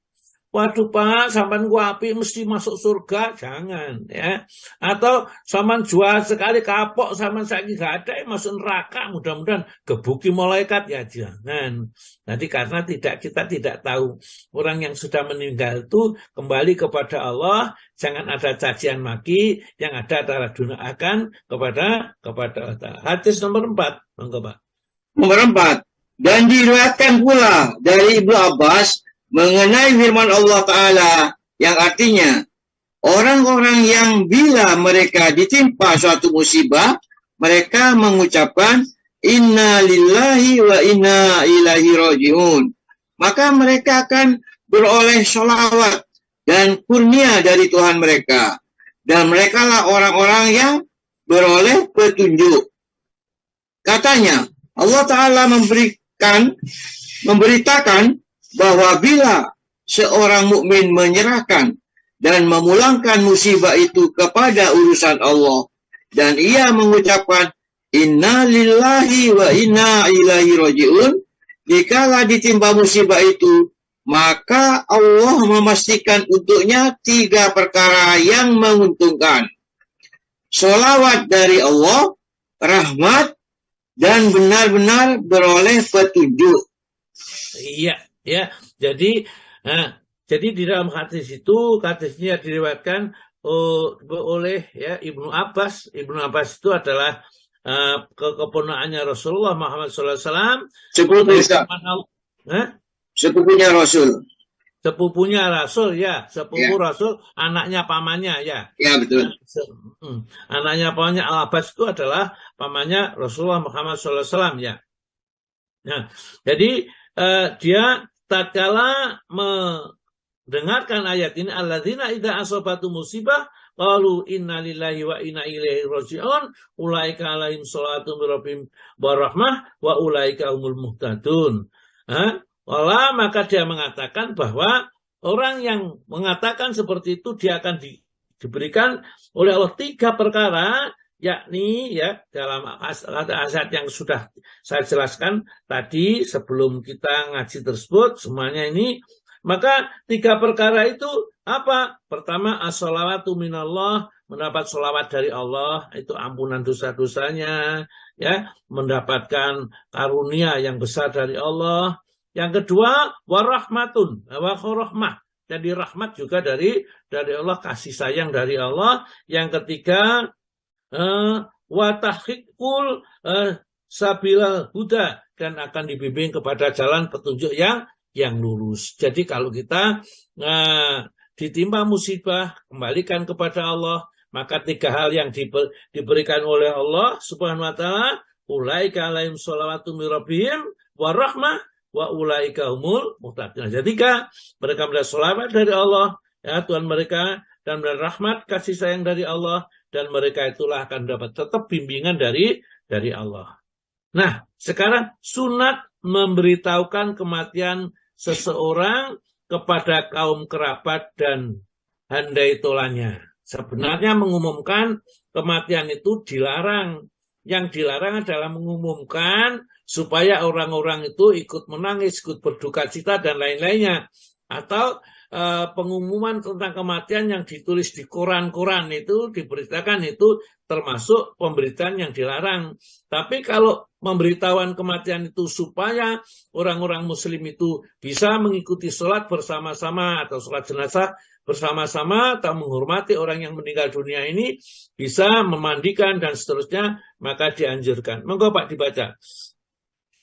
Waduh Pak, sampean gua api mesti masuk surga, jangan ya. Atau sampean jual sekali kapok, sampean saiki gak ada masuk neraka, mudah-mudahan gebuki malaikat, ya jangan. Nanti karena kita tidak tahu orang yang sudah meninggal itu kembali kepada Allah, jangan ada cacian maki, yang ada adalah doakan kepada Allah. Hadis nomor 4, monggo Pak. Nomor 4, dan diriwayatkan pula dari Ibnu Abbas mengenai firman Allah Ta'ala yang artinya, orang-orang yang bila mereka ditimpa suatu musibah, mereka mengucapkan inna lillahi wa inna ilaihi raji'un. Maka mereka akan beroleh sholawat dan kurnia dari Tuhan mereka. Dan merekalah orang-orang yang beroleh petunjuk. Katanya, Allah Ta'ala memberitakan bahwa bila seorang mukmin menyerahkan dan memulangkan musibah itu kepada urusan Allah, dan ia mengucapkan inna lillahi wa inna ilaihi raji'un, dikala ditimpa musibah itu, maka Allah memastikan untuknya 3 perkara yang menguntungkan: sholawat dari Allah, rahmat, dan benar-benar beroleh petunjuk. Iya. Ya, jadi di dalam hadis itu, hadisnya diriwayatkan oleh ya Ibnu Abbas. Ibnu Abbas itu adalah keponakannya Rasulullah Muhammad SAW. Sepupunya Rasul. Sepupunya Rasul, ya, sepupu Ya. Rasul, anaknya pamannya, ya. Ya, betul. Anaknya pamannya Al-Abbas itu adalah pamannya Rasulullah Muhammad SAW, ya. Nah, jadi dia tatkala mendengarkan ayat ini, alladzina idza asabatu musibah qalu inna lillahi wa inna ilaihi raji'un ulaika alaihim sholatu mir rabbihim wa rahmah wa ulaika humul muhtadun. Wala, maka dia mengatakan bahwa orang yang mengatakan seperti itu dia akan diberikan oleh Allah 3 perkara, yakni ya dalam ayat yang sudah saya jelaskan tadi sebelum kita ngaji tersebut semuanya ini. Maka 3 perkara itu apa? Pertama, as-sholawatu minallah, mendapat sholawat dari Allah, itu ampunan dosa-dosanya, ya, mendapatkan karunia yang besar dari Allah. Yang kedua, warahmatun, warahmah, Jadi rahmat juga dari Allah, kasih sayang dari Allah. Yang ketiga, wa tahqiqul sabilal huda, dan akan dibimbing kepada jalan petunjuk yang lurus. Jadi kalau kita ditimpa musibah, kembalikan kepada Allah, maka 3 hal yang diberikan oleh Allah Subhanahu wa taala, ulaika alaihim sholawatu mir rabbihim wa rahmah wa ulaika humul muhtadun. Jadi 3, mereka mendapat sholawat dari Allah, ya Tuhan mereka, dan mendapat rahmat kasih sayang dari Allah, dan mereka itulah akan dapat tetap bimbingan dari Allah. Nah, sekarang sunat memberitahukan kematian seseorang kepada kaum kerabat dan handai tolanya. Sebenarnya mengumumkan kematian itu dilarang. Yang dilarang adalah mengumumkan supaya orang-orang itu ikut menangis, ikut berduka cita, dan lain-lainnya. Atau pengumuman tentang kematian yang ditulis di koran-koran itu, diberitakan, itu termasuk pemberitaan yang dilarang. Tapi kalau pemberitahuan kematian itu supaya orang-orang muslim itu bisa mengikuti sholat bersama-sama atau sholat jenazah bersama-sama, atau menghormati orang yang meninggal dunia ini, bisa memandikan dan seterusnya, maka dianjurkan. Monggo Pak dibaca.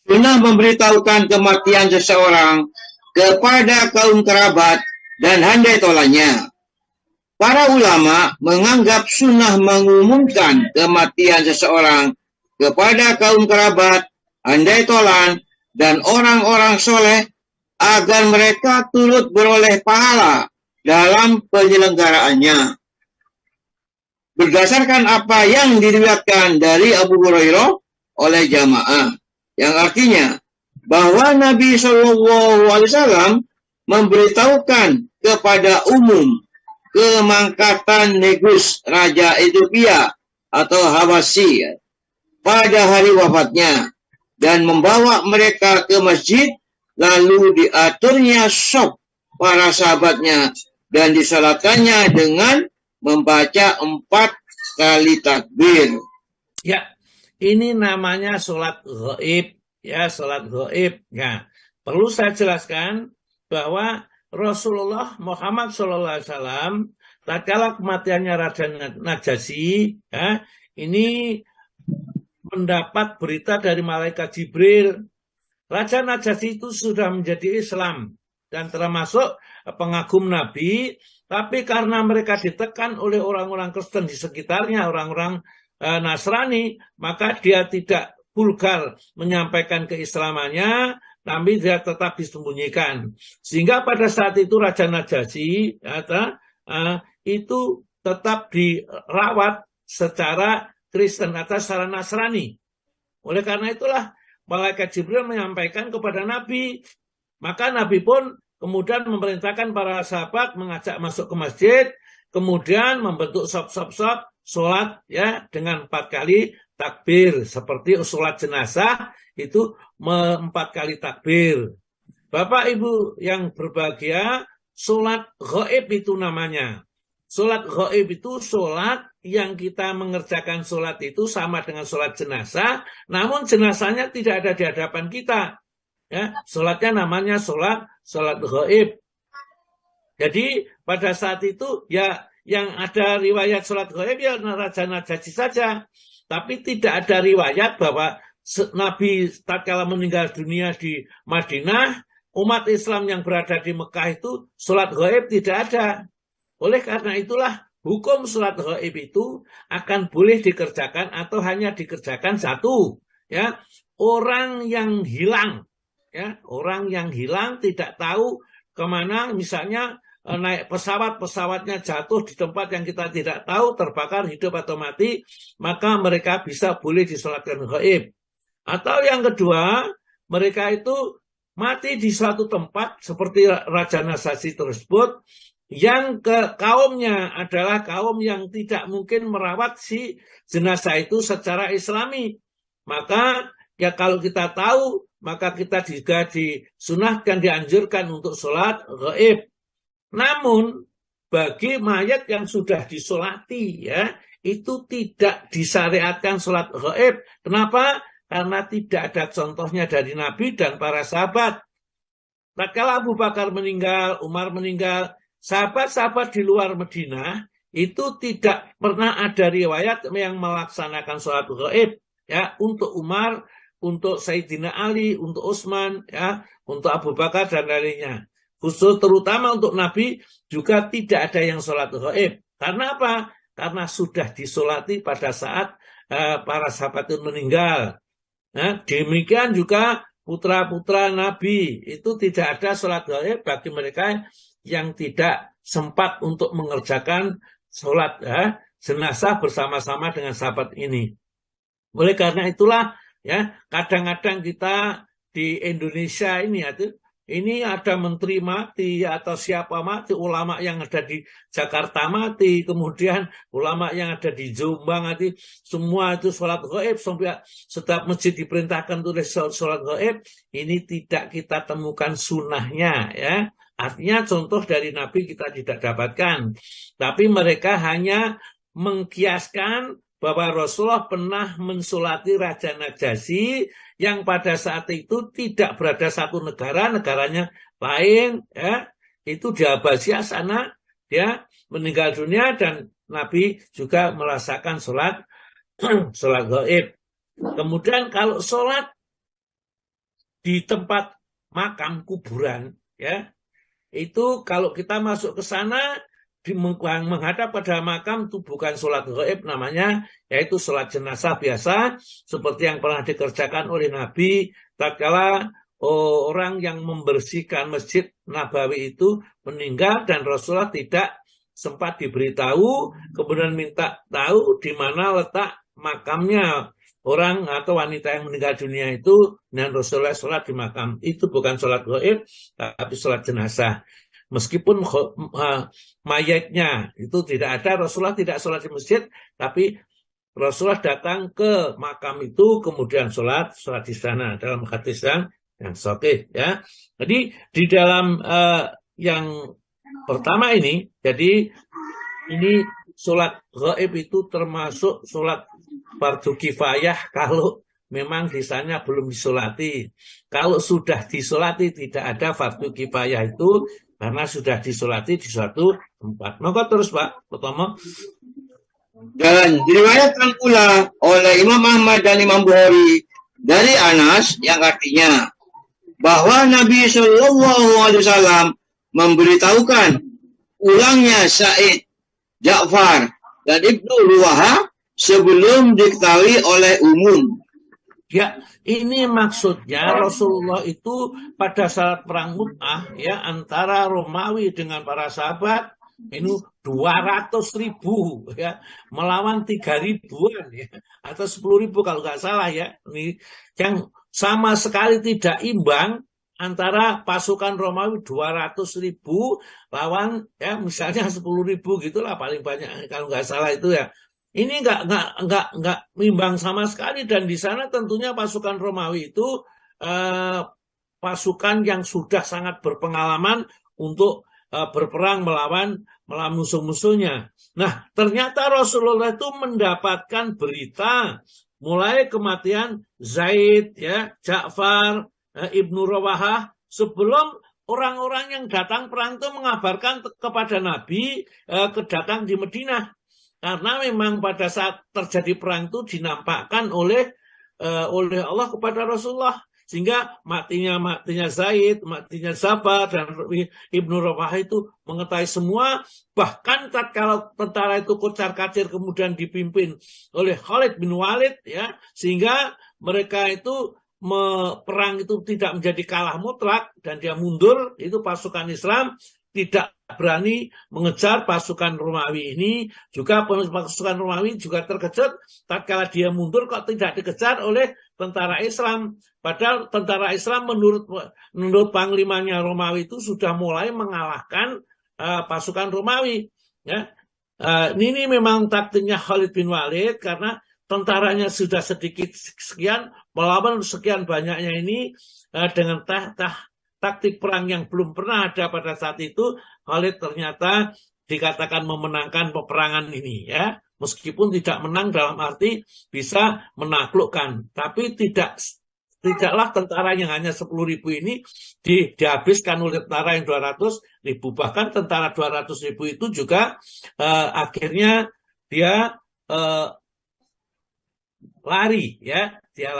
Sunnah memberitahukan kematian seseorang kepada kaum kerabat dan handai tolanya. Para ulama menganggap sunnah mengumumkan kematian seseorang kepada kaum kerabat, handai tolan, dan orang-orang soleh agar mereka turut beroleh pahala dalam penyelenggaraannya. Berdasarkan apa yang diriwayatkan dari Abu Hurairah oleh jamaah, yang artinya bahwa Nabi SAW memberitahukan kepada umum kemangkatan Negus, Raja Ethiopia atau Habasyi, pada hari wafatnya, dan membawa mereka ke masjid, lalu diaturnya saf para sahabatnya dan disalatannya dengan membaca 4 kali takbir. Ya, ini namanya sholat ghaib. Ya, sholat ghaib. Ya, perlu saya jelaskan bahwa Rasulullah Muhammad SAW, tatkala kematiannya Raja Najasyi, ya, ini mendapat berita dari malaikat Jibril. Raja Najasyi itu sudah menjadi Islam dan termasuk pengagum Nabi, tapi karena mereka ditekan oleh orang-orang Kristen di sekitarnya, orang-orang Nasrani, maka dia tidak vulgar menyampaikan keislamannya, tapi dia tetap disembunyikan. Sehingga pada saat itu Raja Najasyi itu tetap dirawat secara Kristen atau secara Nasrani. Oleh karena itulah malaikat Jibril menyampaikan kepada Nabi. Maka Nabi pun kemudian memerintahkan para sahabat mengajak masuk ke masjid, kemudian membentuk saf-saf sholat ya dengan 4 kali takbir, seperti sholat jenazah itu 4 kali takbir. Bapak Ibu yang berbahagia, sholat ghaib itu namanya. Sholat ghaib itu sholat yang kita mengerjakan sholat itu sama dengan sholat jenazah, namun jenazahnya tidak ada di hadapan kita. Ya, sholatnya namanya sholat ghaib. Jadi pada saat itu ya yang ada riwayat sholat ghaib ya Raja Najasyi saja. Tapi tidak ada riwayat bahwa Nabi tatkala meninggal dunia di Madinah, umat Islam yang berada di Mekah itu sholat ghaib tidak ada. Oleh karena itulah hukum sholat ghaib itu akan boleh dikerjakan atau hanya dikerjakan satu. Ya, orang yang hilang. Ya, orang yang hilang tidak tahu kemana, misalnya naik pesawatnya jatuh di tempat yang kita tidak tahu, terbakar hidup atau mati, maka mereka bisa boleh disolatkan ghaib. Atau yang kedua, mereka itu mati di suatu tempat seperti Raja Najasyi tersebut, yang kaumnya adalah kaum yang tidak mungkin merawat si jenazah itu secara islami. Maka ya kalau kita tahu, maka kita juga disunahkan, dianjurkan untuk sholat ghaib. Namun bagi mayat yang sudah disolati ya, itu tidak disyariatkan sholat ghaib. Kenapa? Karena tidak ada contohnya dari Nabi dan para sahabat. tatkala Abu Bakar meninggal, Umar meninggal, sahabat-sahabat di luar Madinah itu tidak pernah ada riwayat yang melaksanakan sholat gaib, ya, untuk Umar, untuk Sayyidina Ali, untuk Utsman, ya, untuk Abu Bakar dan lainnya. Khusus terutama untuk Nabi juga tidak ada yang sholat gaib. Karena apa? Karena sudah disolati pada saat para sahabat itu meninggal. Nah, demikian juga putra-putra Nabi itu tidak ada sholat gaib bagi mereka yang tidak sempat untuk mengerjakan sholat jenazah bersama-sama dengan sahabat ini. Oleh karena itulah, ya, kadang-kadang kita di Indonesia ini ada menteri mati atau siapa mati, ulama yang ada di Jakarta mati, kemudian ulama yang ada di Jombang mati, semua itu sholat gaib, sampai setiap masjid diperintahkan tulis sholat gaib. Ini tidak kita temukan sunnahnya, ya. Artinya contoh dari Nabi kita tidak dapatkan, tapi mereka hanya mengkiaskan bahwa Rasulullah pernah mensolati Raja Najasyi yang pada saat itu tidak berada satu negara, negaranya lain, ya, itu di Abbasiyah sana, dia meninggal dunia dan Nabi juga merasakan sholat gaib. Kemudian kalau sholat di tempat makam kuburan, ya, itu kalau kita masuk ke sana menghadap pada makam itu bukan sholat gaib namanya, yaitu sholat jenazah biasa seperti yang pernah dikerjakan oleh Nabi tatkala orang yang membersihkan Masjid Nabawi itu meninggal dan Rasulullah tidak sempat diberitahu, kemudian minta tahu di mana letak makamnya orang atau wanita yang meninggal dunia itu, dan Rasulullah sholat di makam. Itu bukan sholat gaib tapi sholat jenazah. Meskipun mayatnya itu tidak ada, Rasulullah tidak sholat di masjid, tapi Rasulullah datang ke makam itu kemudian sholat di sana dalam hadis yang sahih, ya. Jadi di dalam yang pertama ini, jadi ini sholat gaib itu termasuk sholat fardu kifayah kalau memang desanya belum disolati. Kalau sudah disolati tidak ada fardu kifayah itu karena sudah disolati di suatu tempat. Maka terus Pak, pertama. Dan diriwayatkan pula oleh Imam Ahmad dan Imam Bukhari dari Anas yang artinya bahwa Nabi Shallallahu Alaihi Wasallam memberitahukan ulangnya Sa'id, Ja'far dan Ibnu Ruwaha sebelum diketahui oleh umum. Ya, ini maksudnya Rasulullah itu pada saat perang Mu'tah, ya, antara Romawi dengan para sahabat ini 200.000, ya, melawan 3.000-an, ya, atau 10.000 kalau nggak salah, ya. Ini yang sama sekali tidak imbang antara pasukan Romawi 200.000 lawan, ya, misalnya 10.000 gitulah paling banyak kalau nggak salah itu, ya. Ini nggak imbang sama sekali, dan di sana tentunya pasukan Romawi itu pasukan yang sudah sangat berpengalaman untuk berperang melawan musuh-musuhnya. Nah, ternyata Rasulullah itu mendapatkan berita mulai kematian Zaid, ya, Ja'far, Ibnu Rawahah sebelum orang-orang yang datang perang itu mengabarkan kepada Nabi kedatang di Madinah. Karena memang pada saat terjadi perang itu dinampakkan oleh Allah kepada Rasulullah, sehingga matinya Zaid, matinya Ja'far dan Ibnu Rawahah itu mengetahui semua. Bahkan tatkala tentara itu kocar-kacir kemudian dipimpin oleh Khalid bin Walid, ya, sehingga mereka itu perang itu tidak menjadi kalah mutlak dan dia mundur, itu pasukan Islam tidak berani mengejar pasukan Romawi ini. Juga pasukan Romawi juga terkejut tatkala dia mundur kok tidak dikejar oleh tentara Islam. Padahal tentara Islam menurut panglimanya Romawi itu sudah mulai mengalahkan pasukan Romawi, ya. Ini memang taktiknya Khalid bin Walid karena tentaranya sudah sedikit sekian melawan sekian banyaknya ini dengan taktik perang yang belum pernah ada pada saat itu. Khalid ternyata dikatakan memenangkan peperangan ini, ya, meskipun tidak menang dalam arti bisa menaklukkan, tapi tidak tidaklah tentara yang hanya 10.000 ini dihabiskan oleh tentara yang 200.000. Bahkan tentara 200.000 itu juga akhirnya dia lari, ya, dia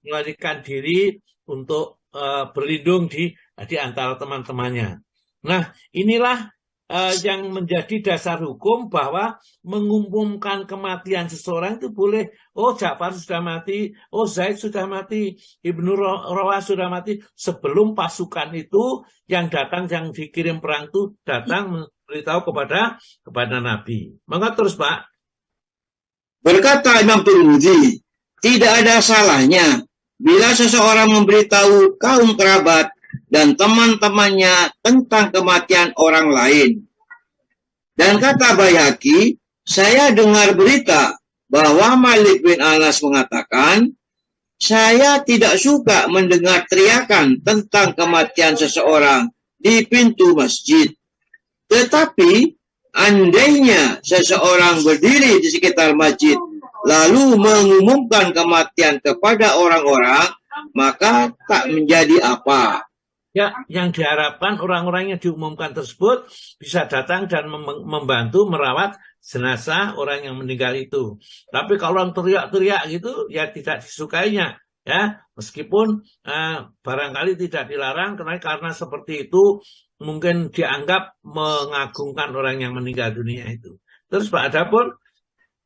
melarikan diri untuk berlindung di antara teman-temannya. Nah, inilah yang menjadi dasar hukum bahwa mengumumkan kematian seseorang itu boleh. Oh, Ja'far sudah mati, oh Zaid sudah mati, Ibnu Rawah sudah mati, sebelum pasukan itu yang datang, yang dikirim perang itu datang memberitahu kepada Nabi. Maka terus, Pak. Berkata Imam Tirmidzi, tidak ada salahnya bila seseorang memberitahu kaum kerabat dan teman-temannya tentang kematian orang lain. Dan kata Baihaqi, saya dengar berita bahwa Malik bin Anas mengatakan, saya tidak suka mendengar teriakan tentang kematian seseorang di pintu masjid. Tetapi, andainya seseorang berdiri di sekitar masjid, lalu mengumumkan kematian kepada orang-orang, maka tak menjadi apa. Ya, yang diharapkan orang-orang yang diumumkan tersebut bisa datang dan membantu merawat jenazah orang yang meninggal itu. Tapi kalau orang teriak-teriak gitu, ya tidak disukainya. Ya, meskipun barangkali tidak dilarang, karena seperti itu mungkin dianggap mengagungkan orang yang meninggal dunia itu. Terus Pak,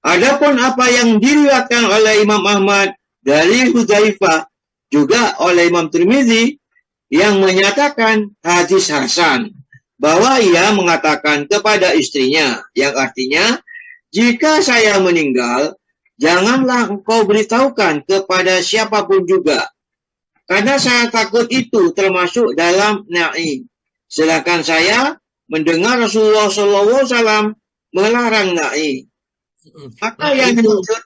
Adapun apa yang diriwayatkan oleh Imam Ahmad dari Hudzaifah, juga oleh Imam Tirmidzi, yang menyatakan hadis hasan, bahwa ia mengatakan kepada istrinya, yang artinya, jika saya meninggal, janganlah engkau beritahukan kepada siapapun juga, karena saya takut itu termasuk dalam na'i. Sedangkan saya mendengar Rasulullah SAW melarang na'i. Maka yang dimaksud,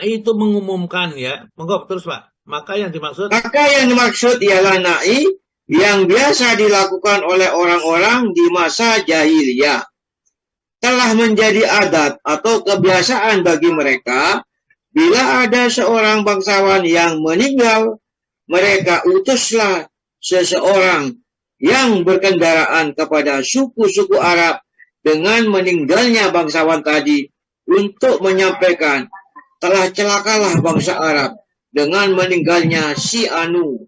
itu mengumumkan, ya. Monggo terus Pak. Maka yang dimaksud ialah na'i yang biasa dilakukan oleh orang-orang di masa jahiliyah. Telah menjadi adat atau kebiasaan bagi mereka, bila ada seorang bangsawan yang meninggal, mereka utuslah seseorang yang berkendaraan kepada suku-suku Arab dengan meninggalnya bangsawan tadi untuk menyampaikan, telah celakalah bangsa Arab dengan meninggalnya si Anu.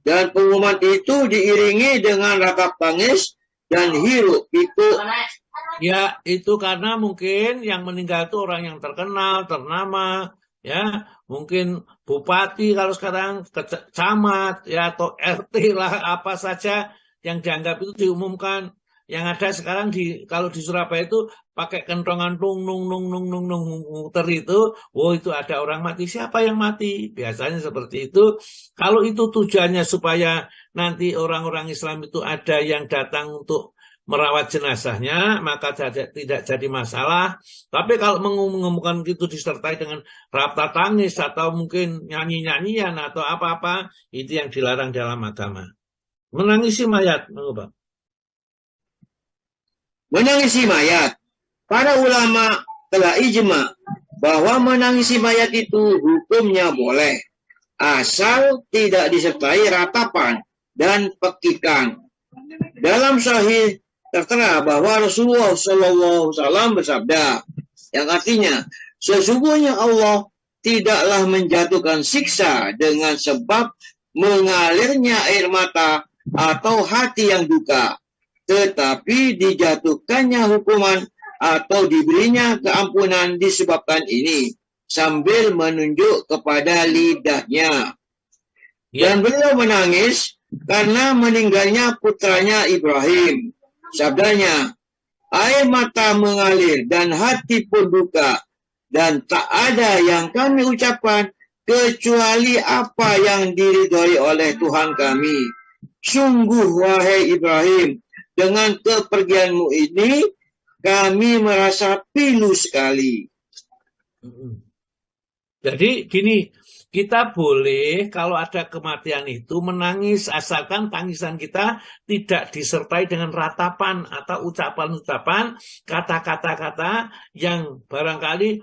Dan pengumuman itu diiringi dengan ratap tangis dan hiruk pikuk. Ya, itu karena mungkin yang meninggal itu orang yang terkenal, ternama, ya, mungkin bupati kalau sekarang, camat, ya, atau RT lah, apa saja yang dianggap itu diumumkan. Yang ada sekarang kalau di Surabaya itu pakai kentongan nung muter itu, oh itu ada orang mati. Siapa yang mati? Biasanya seperti itu. Kalau itu tujuannya supaya nanti orang-orang Islam itu ada yang datang untuk merawat jenazahnya, maka tidak jadi masalah. Tapi kalau mengumumkan itu disertai dengan rapta tangis atau mungkin nyanyi-nyanyian atau apa-apa, itu yang dilarang dalam agama. Menangisi mayat, Pak. Menangisi mayat. Para ulama telah ijma bahwa menangisi mayat itu hukumnya boleh, asal tidak disertai ratapan dan pekikan. Dalam Sahih tertera bahwa Rasulullah SAW bersabda, yang artinya, sesungguhnya Allah tidaklah menjatuhkan siksa dengan sebab mengalirnya air mata atau hati yang duka, tetapi dijatuhkannya hukuman atau diberinya keampunan disebabkan ini, sambil menunjuk kepada lidahnya. Dan beliau menangis karena meninggalnya putranya Ibrahim. Sabdanya, air mata mengalir dan hati pun duka, dan tak ada yang kami ucapkan kecuali apa yang diridhoi oleh Tuhan kami. Sungguh wahai Ibrahim, dengan kepergianmu ini, kami merasa pilu sekali. Jadi gini, kita boleh kalau ada kematian itu menangis, asalkan tangisan kita tidak disertai dengan ratapan atau ucapan-ucapan, kata-kata yang barangkali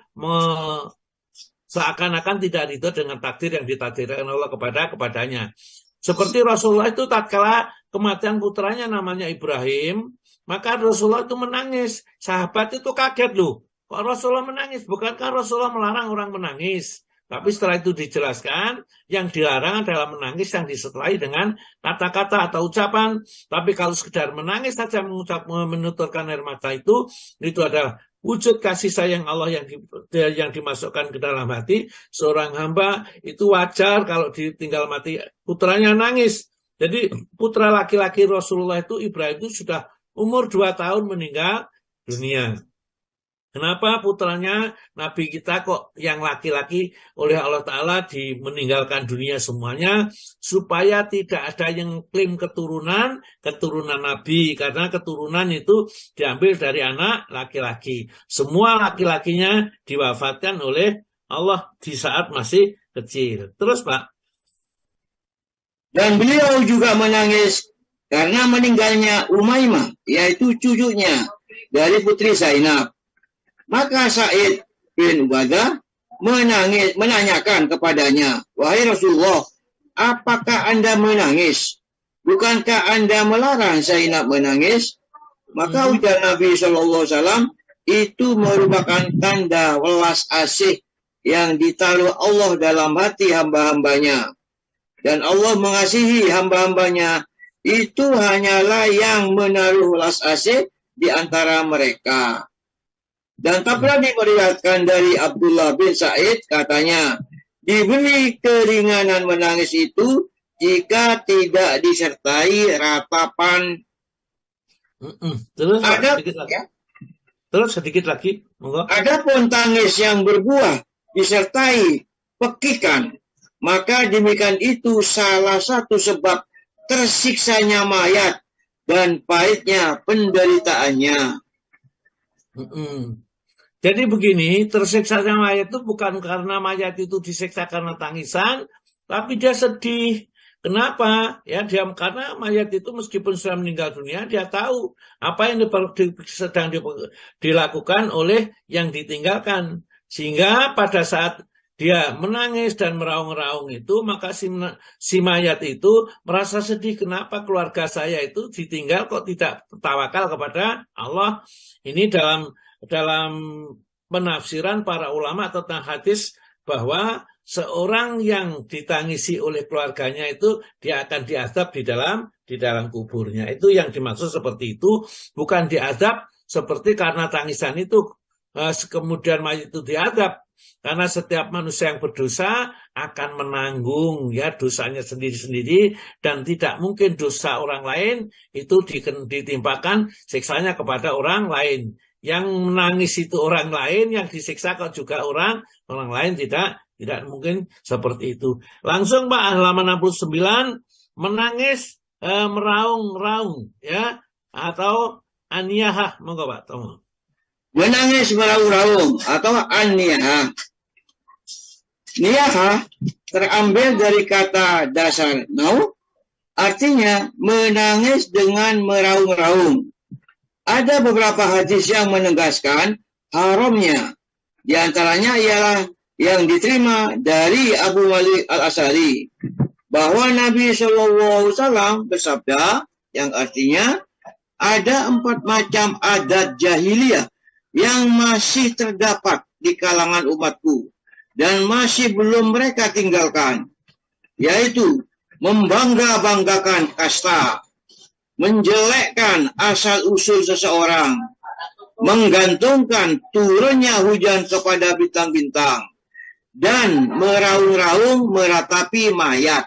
seakan-akan tidak ridho dengan takdir yang ditakdirkan Allah kepadanya. Seperti Rasulullah itu tatkala kematian putranya namanya Ibrahim, maka Rasulullah itu menangis. Sahabat itu kaget loh. Kok Rasulullah menangis? Bukankah Rasulullah melarang orang menangis? Tapi setelah itu dijelaskan, yang dilarang adalah menangis yang disertai dengan kata-kata atau ucapan. Tapi kalau sekedar menangis saja menuturkan air mata itu adalah wujud kasih sayang Allah yang dimasukkan ke dalam hati seorang hamba. Itu wajar kalau ditinggal mati putranya nangis. Jadi putra laki-laki Rasulullah itu Ibrahim itu sudah umur 2 tahun meninggal dunia. Kenapa putranya Nabi kita kok yang laki-laki oleh Allah Ta'ala meninggalkan dunia semuanya, supaya tidak ada yang klaim keturunan Nabi, karena keturunan itu diambil dari anak laki-laki. Semua laki-lakinya diwafatkan oleh Allah di saat masih kecil. Terus Pak. Dan beliau juga menangis karena meninggalnya Umaymah, yaitu cucunya dari putri Zainab. Maka Sa'id bin Ubadah menanyakan kepadanya, "Wahai Rasulullah, apakah Anda menangis? Bukankah Anda melarang Zainab menangis?" Maka ujar Nabi SAW, itu merupakan tanda welas asih yang ditaruh Allah dalam hati hamba-hambanya. Dan Allah mengasihi hamba-hambanya, itu hanyalah yang menaruh welas asih di antara mereka. Dan tak pernah meriwayatkan dari Abdullah bin Sa'id, katanya, diberi keringanan menangis itu jika tidak disertai ratapan. Terus Ada, sedikit lagi. Terus sedikit lagi. Adapun tangis yang berbuah disertai pekikan, maka demikian itu salah satu sebab tersiksanya mayat dan pahitnya penderitaannya. Jadi begini, tersiksanya mayat itu bukan karena mayat itu disiksa karena tangisan, tapi dia sedih. Kenapa? Ya, karena mayat itu meskipun sudah meninggal dunia, dia tahu apa yang sedang dilakukan oleh yang ditinggalkan. Sehingga pada saat dia menangis dan meraung-raung itu, maka si mayat itu merasa sedih. Kenapa keluarga saya itu ditinggal kok tidak tawakal kepada Allah? Ini dalam penafsiran para ulama tentang hadis bahwa seorang yang ditangisi oleh keluarganya itu dia akan diazab di dalam kuburnya. Itu yang dimaksud seperti itu, bukan diazab seperti karena tangisan itu kemudian mayat itu diazab. Karena setiap manusia yang berdosa akan menanggung ya dosanya sendiri-sendiri, dan tidak mungkin dosa orang lain itu ditimpakan siksanya kepada orang lain. Yang menangis itu orang lain, yang disiksa kok juga orang lain, tidak mungkin seperti itu. Langsung Pak, halaman 69, menangis meraung-raung ya, atau aniyahah, monggo Pak, tolong. Menangis meraung-raung atau aniyahah. Niyahah terambil dari kata dasar nau, artinya menangis dengan meraung-raung. Ada beberapa hadis yang menegaskan haramnya. Di antaranya ialah yang diterima dari Abu Malik Al-Asy'ari bahwa Nabi SAW bersabda, yang artinya ada 4 macam adat jahiliyah yang masih terdapat di kalangan umatku dan masih belum mereka tinggalkan, yaitu membangga-banggakan kasta, menjelekkan asal-usul seseorang, menggantungkan turunnya hujan kepada bintang-bintang, dan meraung-raung meratapi mayat.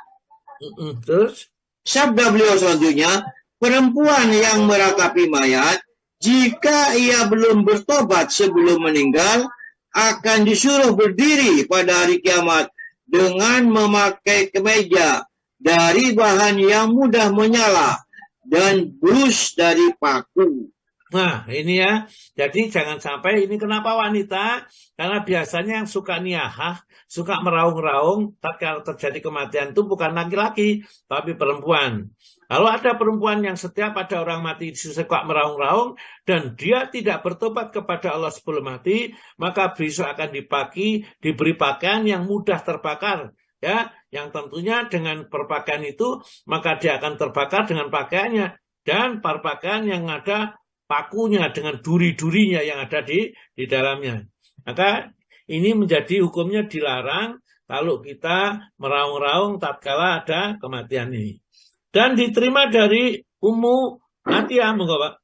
Terus? Sabda beliau selanjutnya, perempuan yang meratapi mayat, jika ia belum bertobat sebelum meninggal, akan disuruh berdiri pada hari kiamat dengan memakai kemeja dari bahan yang mudah menyala dan brus dari paku. Nah, ini ya. Jadi jangan sampai ini kenapa wanita? Karena biasanya yang suka niyahah, suka meraung-raung, tatkala terjadi kematian itu bukan laki-laki, tapi perempuan. Kalau ada perempuan yang setiap ada orang mati suka meraung-raung dan dia tidak bertobat kepada Allah sebelum mati, maka besok akan diberi pakaian yang mudah terbakar. Ya, yang tentunya dengan berpakaian itu, maka dia akan terbakar dengan pakaiannya. Dan pakaian yang ada pakunya dengan duri-durinya yang ada di dalamnya. Maka ini menjadi hukumnya dilarang kalau kita meraung-raung tatkala ada kematian ini. Dan diterima dari Ummu Atiyah, monggo Pak.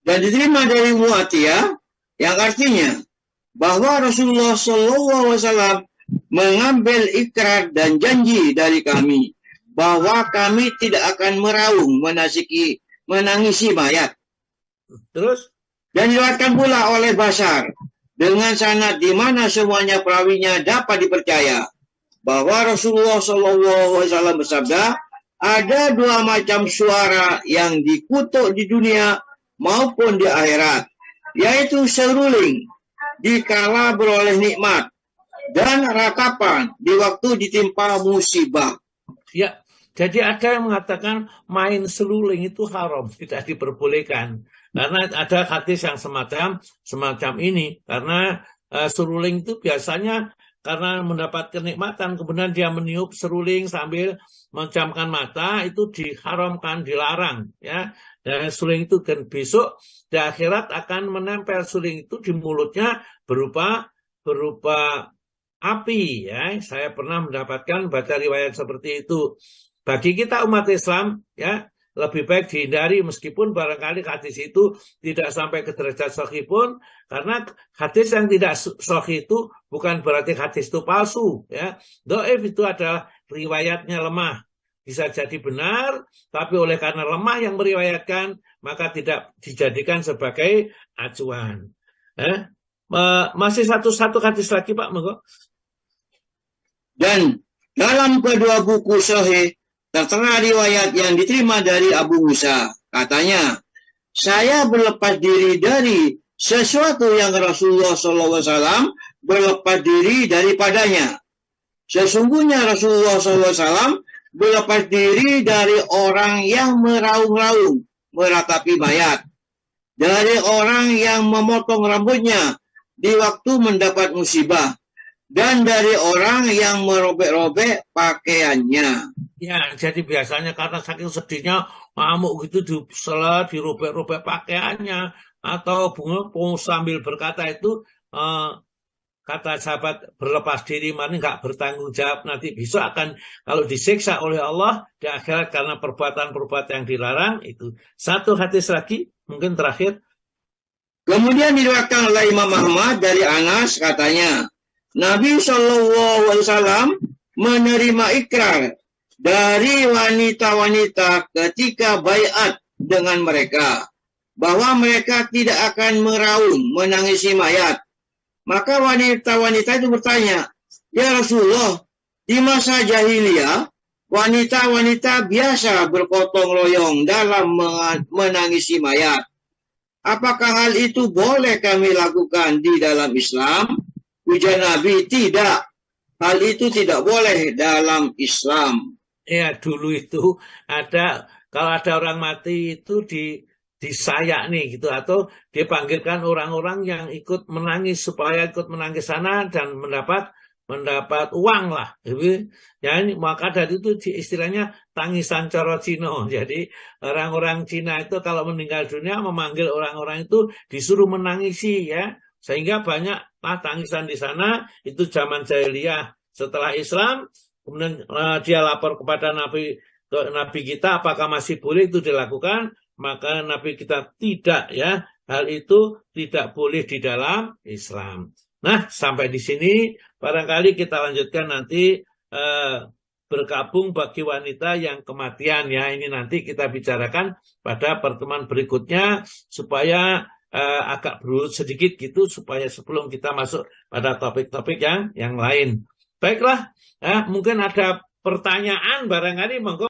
Dan diterima dari Ummu Atiyah yang artinya bahwa Rasulullah SAW mengambil ikrar dan janji dari kami bahwa kami tidak akan meraung menangisi mayat. Terus? Dan diriwayatkan pula oleh Bashar dengan sanad di mana semuanya perawinya dapat dipercaya bahwa Rasulullah SAW bersabda, ada dua macam suara yang dikutuk di dunia maupun di akhirat, yaitu seruling dikala beroleh nikmat dan ratapan di waktu ditimpa musibah. Ya, jadi ada yang mengatakan main seruling itu haram, tidak diperbolehkan. Karena ada hadis yang semacam ini. Karena seruling itu biasanya karena mendapat kenikmatan, kemudian dia meniup seruling sambil mencamkan mata, itu diharamkan, dilarang. Ya, dan seruling itu dan besok di akhirat akan menempel seruling itu di mulutnya berupa api. Ya, saya pernah mendapatkan baca riwayat seperti itu. Bagi kita umat Islam, ya, lebih baik dihindari meskipun barangkali hadis itu tidak sampai ke derajat sahih pun, karena hadis yang tidak sahih itu bukan berarti hadis itu palsu, ya. Dhaif itu adalah riwayatnya lemah. Bisa jadi benar, tapi oleh karena lemah yang meriwayatkan, maka tidak dijadikan sebagai acuan. Masih satu hadis lagi Pak, monggo. Dan dalam kedua buku sahih tertera riwayat yang diterima dari Abu Musa. Katanya, saya berlepas diri dari sesuatu yang Rasulullah SAW berlepas diri daripadanya. Sesungguhnya Rasulullah SAW berlepas diri dari orang yang meraung-raung, meratapi mayat. Dari orang yang memotong rambutnya di waktu mendapat musibah. Dan dari orang yang merobek-robek pakaiannya. Ya, jadi biasanya karena saking sedihnya ngamuk gitu dirobek-robek pakaiannya atau sambil berkata itu kata sahabat berlepas diri mana nggak bertanggung jawab nanti besok akan kalau disiksa oleh Allah di akhirat karena perbuatan-perbuatan yang dilarang itu. Satu hadis lagi mungkin terakhir. Kemudian diriwayatkan oleh Imam Ahmad dari Anas katanya Nabi SAW menerima ikrar dari wanita-wanita ketika baiat dengan mereka bahwa mereka tidak akan meraung menangisi mayat. Maka wanita-wanita itu bertanya, ya Rasulullah, di masa jahiliyah wanita-wanita biasa bergotong royong dalam menangisi mayat. Apakah hal itu boleh kami lakukan di dalam Islam? Ujar Nabi, tidak. Hal itu tidak boleh dalam Islam. Ya, dulu itu kalau ada orang mati itu disayak nih gitu, atau dipanggilkan orang-orang yang ikut menangis supaya ikut menangis sana dan mendapat uang lah. Ya, maka dari itu istilahnya tangisan coro Cino. Jadi orang-orang Cina itu kalau meninggal dunia memanggil orang-orang itu disuruh menangisi ya. Sehingga banyak tangisan di sana. Itu zaman jahiliyah. Setelah Islam kemudian dia lapor kepada Nabi kita apakah masih boleh itu dilakukan, maka Nabi kita tidak ya, hal itu tidak boleh di dalam Islam. Nah, sampai di sini barangkali kita lanjutkan nanti bergabung bagi wanita yang kematian ya. Ini nanti kita bicarakan pada pertemuan berikutnya supaya agak berurut sedikit gitu supaya sebelum kita masuk pada topik-topik yang lain. Baiklah, mungkin ada pertanyaan barangkali monggo.